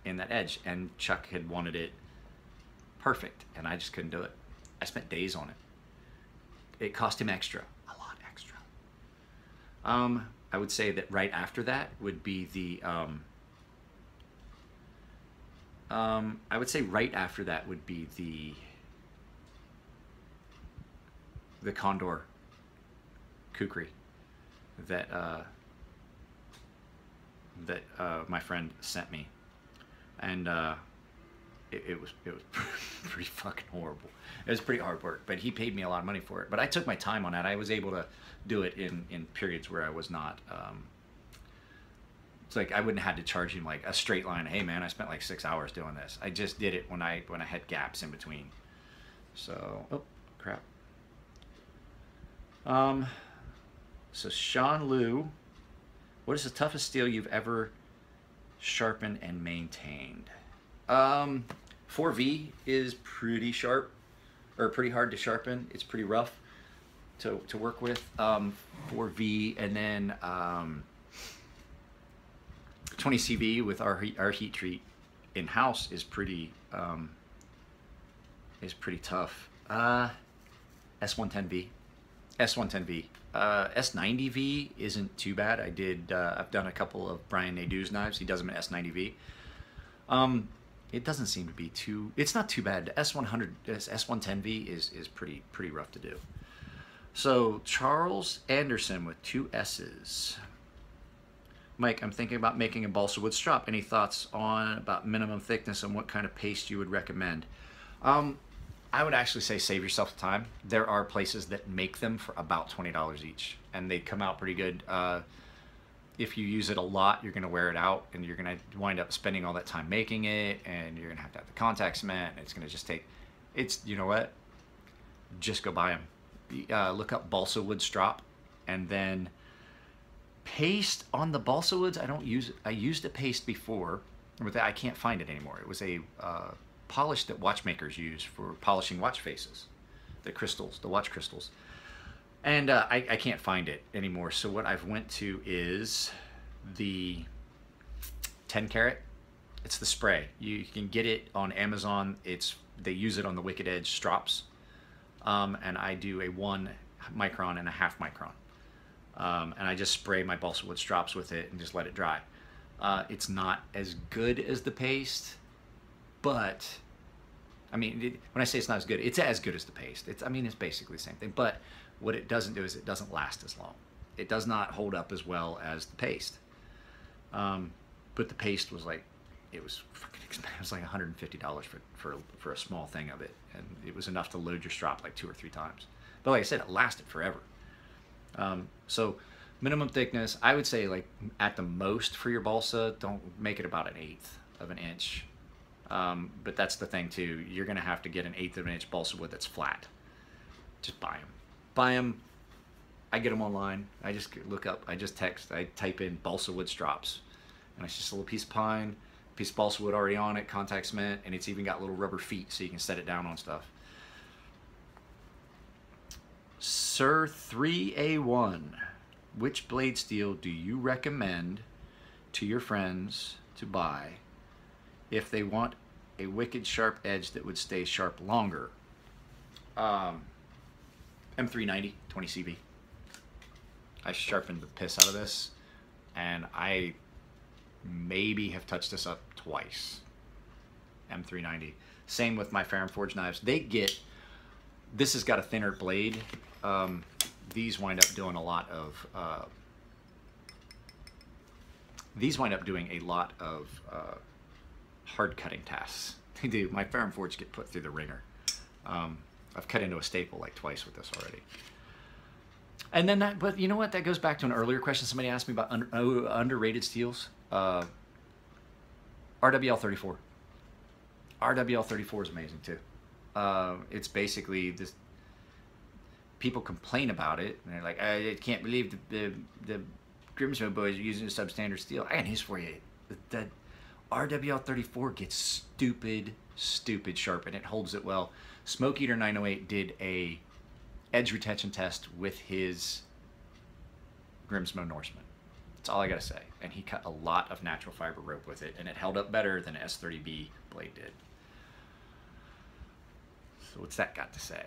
in that edge, and Chuck had wanted it perfect, and I just couldn't do it. I spent days on it. It cost him extra, a lot extra. I would say that right after that would be the I would say right after that would be the Condor kukri that my friend sent me, and it was pretty fucking horrible. It was pretty hard work, but he paid me a lot of money for it. But I took my time on that. I was able to do it in periods where I was not. It's like I wouldn't have had to charge him like a straight line. Hey man, I spent like 6 hours doing this. I just did it when I had gaps in between. So oh crap. So Sean Liu, what is the toughest steel you've ever sharpened and maintained? 4V is pretty sharp, or pretty hard to sharpen. It's pretty rough to work with. 4V, and then 20CV with our heat treat in house is pretty tough. S110V, S110V, S90V isn't too bad. I've done a couple of Brian Nadeau's knives. He does them in S90V. It doesn't seem to be too. It's not too bad. S100, S110V is pretty rough to do. So Charles Anderson with 2 S's. Mike, I'm thinking about making a balsa wood strop. Any thoughts on about minimum thickness and what kind of paste you would recommend? I would actually say save yourself the time. There are places that make them for about $20 each, and they come out pretty good. If you use it a lot, you're going to wear it out, and you're going to wind up spending all that time making it, and you're going to have the contact cement, and it's going to just take, you know what? Just go buy them. Look up balsa wood strop, and then paste on the balsa woods. I used a paste before, but I can't find it anymore. It was a polish that watchmakers use for polishing watch faces, the watch crystals. And I can't find it anymore. So what I've went to is the 10 karat. It's the spray. You can get it on Amazon. They use it on the Wicked Edge strops. And I do a 1 micron and a half micron. And I just spray my balsa wood strops with it and just let it dry. It's not as good as the paste, but I mean, when I say it's not as good as the paste. It's basically the same thing. But what it doesn't do is it doesn't last as long. It does not hold up as well as the paste. But the paste was like, it was fucking expensive. It was like $150 for a small thing of it, and it was enough to load your strop like 2 or 3 times. But like I said, it lasted forever. So minimum thickness, I would say like at the most for your balsa, don't make it about 1/8 of an inch. But that's the thing too. You're gonna have to get 1/8 of an inch balsa wood that's flat. Just buy them. Buy them. I get them online. I just look up. I type in balsa wood strops, and it's just a little piece of pine, piece of balsa wood already on it, contact cement, and it's even got little rubber feet so you can set it down on stuff. Sir 3A1, which blade steel do you recommend to your friends to buy if they want a wicked sharp edge that would stay sharp longer? M390 20CV. I sharpened the piss out of this, and I maybe have touched this up twice. M390. Same with my Ferrum Forge knives. They get This has got a thinner blade. These wind up doing a lot of hard cutting tasks. They do. My Ferrum Forge get put through the ringer. I've cut into a staple like twice with this already. And then that, but you know what? That goes back to an earlier question somebody asked me about underrated steels. RWL 34. RWL 34 is amazing too. It's basically this. People complain about it, and they're like, "I can't believe the Grimsmo boys are using a substandard steel." I got news for you. The RWL 34 gets stupid sharp, and it holds it well. Smoke Eater 908 did a edge retention test with his Grimsmo Norseman. That's all I gotta say. And he cut a lot of natural fiber rope with it, and it held up better than S30B blade did. So what's that got to say?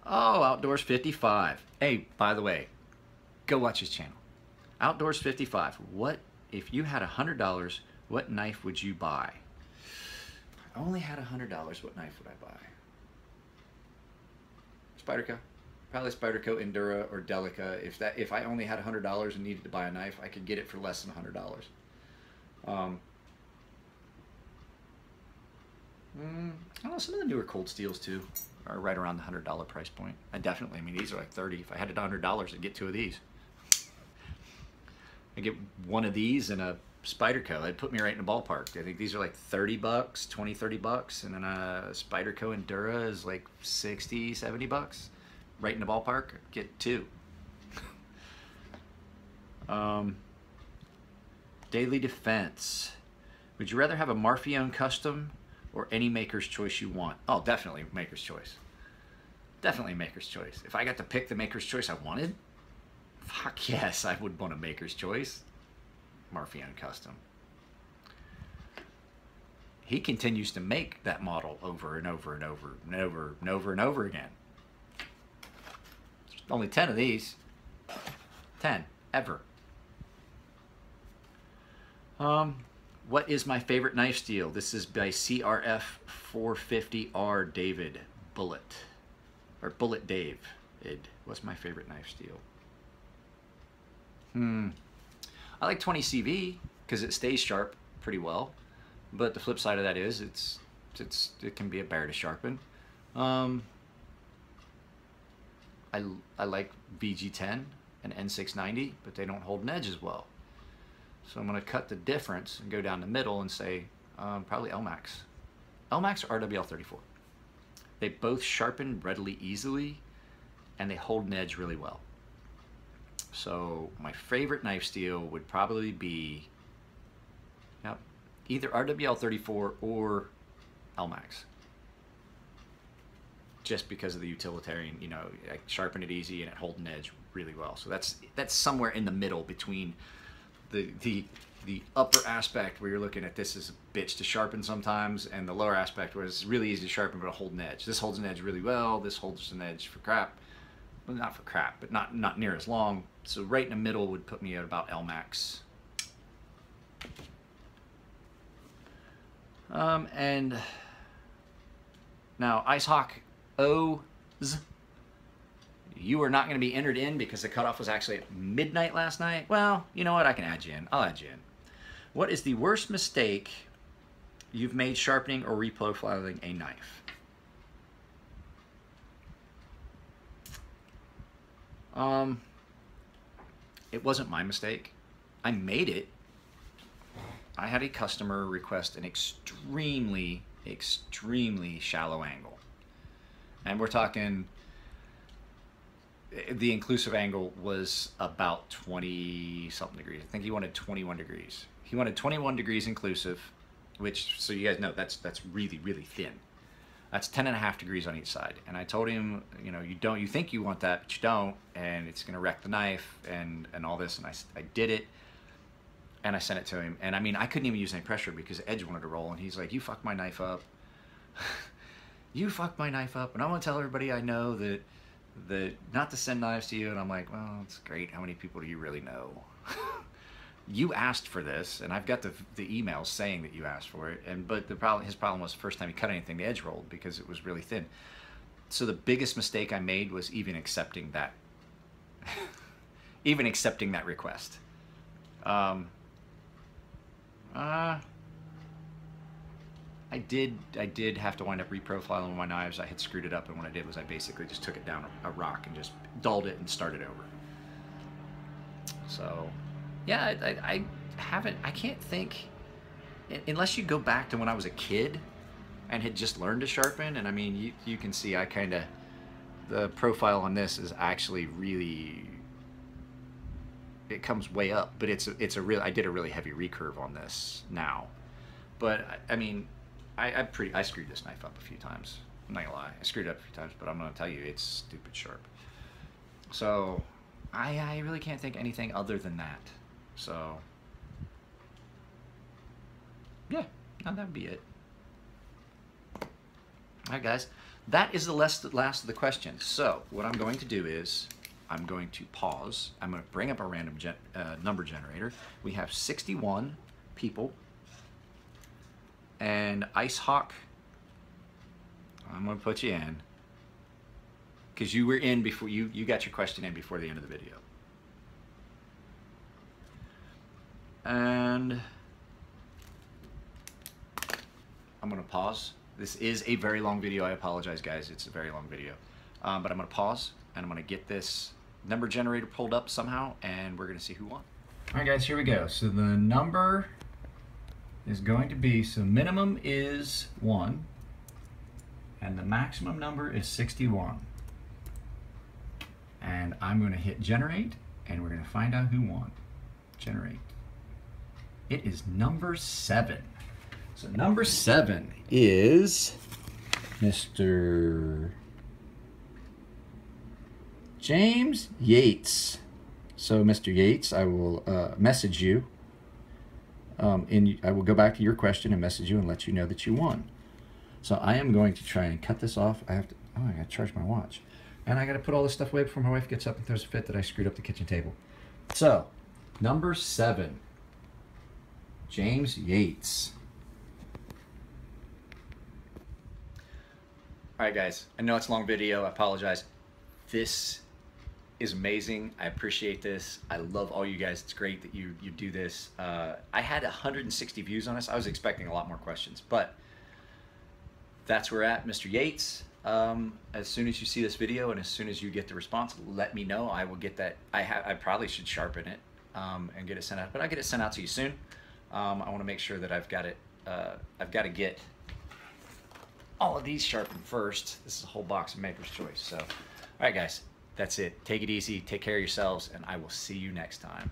Oh, Outdoors 55. Hey, by the way, go watch his channel. Outdoors 55. What if you had $100? What knife would you buy? If I only had $100. What knife would I buy? Spyderco. Probably Spyderco Endura or Delica. If I only had $100 and needed to buy a knife, I could get it for less than $100. I don't know, some of the newer cold steels too are right around the $100 price point. I mean, these are like 30. If I had $100, I'd get 2 of these. I get 1 of these and a Spyderco. That'd put me right in the ballpark. I think these are like 30 bucks, 20, 30 bucks. And then a Spyderco Endura is like 60, 70 bucks. Right in the ballpark, get 2. Daily Defense. Would you rather have a Marfione custom or any Maker's Choice you want? Oh, definitely Maker's Choice. Definitely Maker's Choice. If I got to pick the Maker's Choice I wanted, fuck yes, I would want a Maker's Choice. Marfione custom. He continues to make that model over and over and over and over and over and over again. There's only 10 of these. 10 ever. What is my favorite knife steel? This is by CRF 450R David Bullet. Or Bullet Dave. What's my favorite knife steel? I like 20 CV because it stays sharp pretty well. But the flip side of that is it can be a bear to sharpen. I like VG10 and N690, but they don't hold an edge as well. So I'm going to cut the difference and go down the middle and say probably LMAX. LMAX or RWL34. They both sharpen readily, easily, and they hold an edge really well. So my favorite knife steel would probably be either RWL34 or LMAX. Just because of the utilitarian, you know, I sharpen it easy and it holds an edge really well. So that's somewhere in the middle between the upper aspect where you're looking at this as a bitch to sharpen sometimes, and the lower aspect where it's really easy to sharpen but hold an edge. This holds an edge really well. This holds an edge for crap. Well, not for crap, but not near as long. So right in the middle would put me at about LMAX. And now IceHawk O's, you are not going to be entered in because the cutoff was actually at midnight last night. Well, you know what? I can add you in. I'll add you in. What is the worst mistake you've made sharpening or reprofiling a knife? It wasn't my mistake. I made it. I had a customer request an extremely shallow angle. And we're talking, the inclusive angle was about 20 something degrees. I think he wanted 21 degrees. He wanted 21 degrees inclusive, which, so you guys know, that's really thin. That's 10.5 degrees on each side. And I told him, you know, you think you want that, but you don't, and it's gonna wreck the knife and all this. And I did it, and I sent it to him. And I mean, I couldn't even use any pressure because the edge wanted to roll. And he's like, "You fucked my knife up." You fucked my knife up, and I want to tell everybody I know that not to send knives to you. And I'm like, well, it's great. How many people do you really know? you asked for this, and I've got the emails saying that you asked for it. But his problem was the first time he cut anything, the edge rolled because it was really thin. So the biggest mistake I made was even accepting that, request. I did have to wind up reprofiling my knives. I had screwed it up, and what I did was I basically just took it down a rock and just dulled it and started over. So, yeah, I can't think, unless you go back to when I was a kid and had just learned to sharpen. And I mean, you can see the profile on this is actually really, it comes way up, but I did a really heavy recurve on this now. But I mean, I screwed this knife up a few times. I'm not gonna lie, I screwed it up a few times, but I'm gonna tell you, it's stupid sharp. So I really can't think anything other than that. So yeah, no, that'd be it. All right, guys, that is the last of the questions. So what I'm going to do is I'm going to pause. I'm going to bring up a random number generator. We have 61 people. And Ice Hawk, I'm going to put you in because you were in before, you got your question in before the end of the video. And I'm going to pause. This is a very long video. I apologize, guys. It's a very long video. But I'm going to pause, and I'm going to get this number generator pulled up somehow, and we're going to see who won. All right, guys, here we go. So the number is going to be, so minimum is 1, and the maximum number is 61. And I'm going to hit generate, and we're going to find out who won. Generate. It is number 7. So number 7 is Mr. James Yates. So Mr. Yates, I will message you. I will go back to your question and message you and let you know that you won. So I am going to try and cut this off. I got to charge my watch. And I got to put all this stuff away before my wife gets up and throws a fit that I screwed up the kitchen table. So, number 7, James Yates. All right, guys, I know it's a long video. I apologize. This is amazing. I appreciate this. I love all you guys. It's great that you do this. I had 160 views on this. I was expecting a lot more questions, but that's where we're at, Mr. Yates. As soon as you see this video and as soon as you get the response, let me know. I will get that. I probably should sharpen it and get it sent out, but I'll get it sent out to you soon. I want to make sure that I've got it. I've got to get all of these sharpened first. This is a whole box of Maker's Choice. So, all right, guys. That's it. Take it easy. Take care of yourselves, and I will see you next time.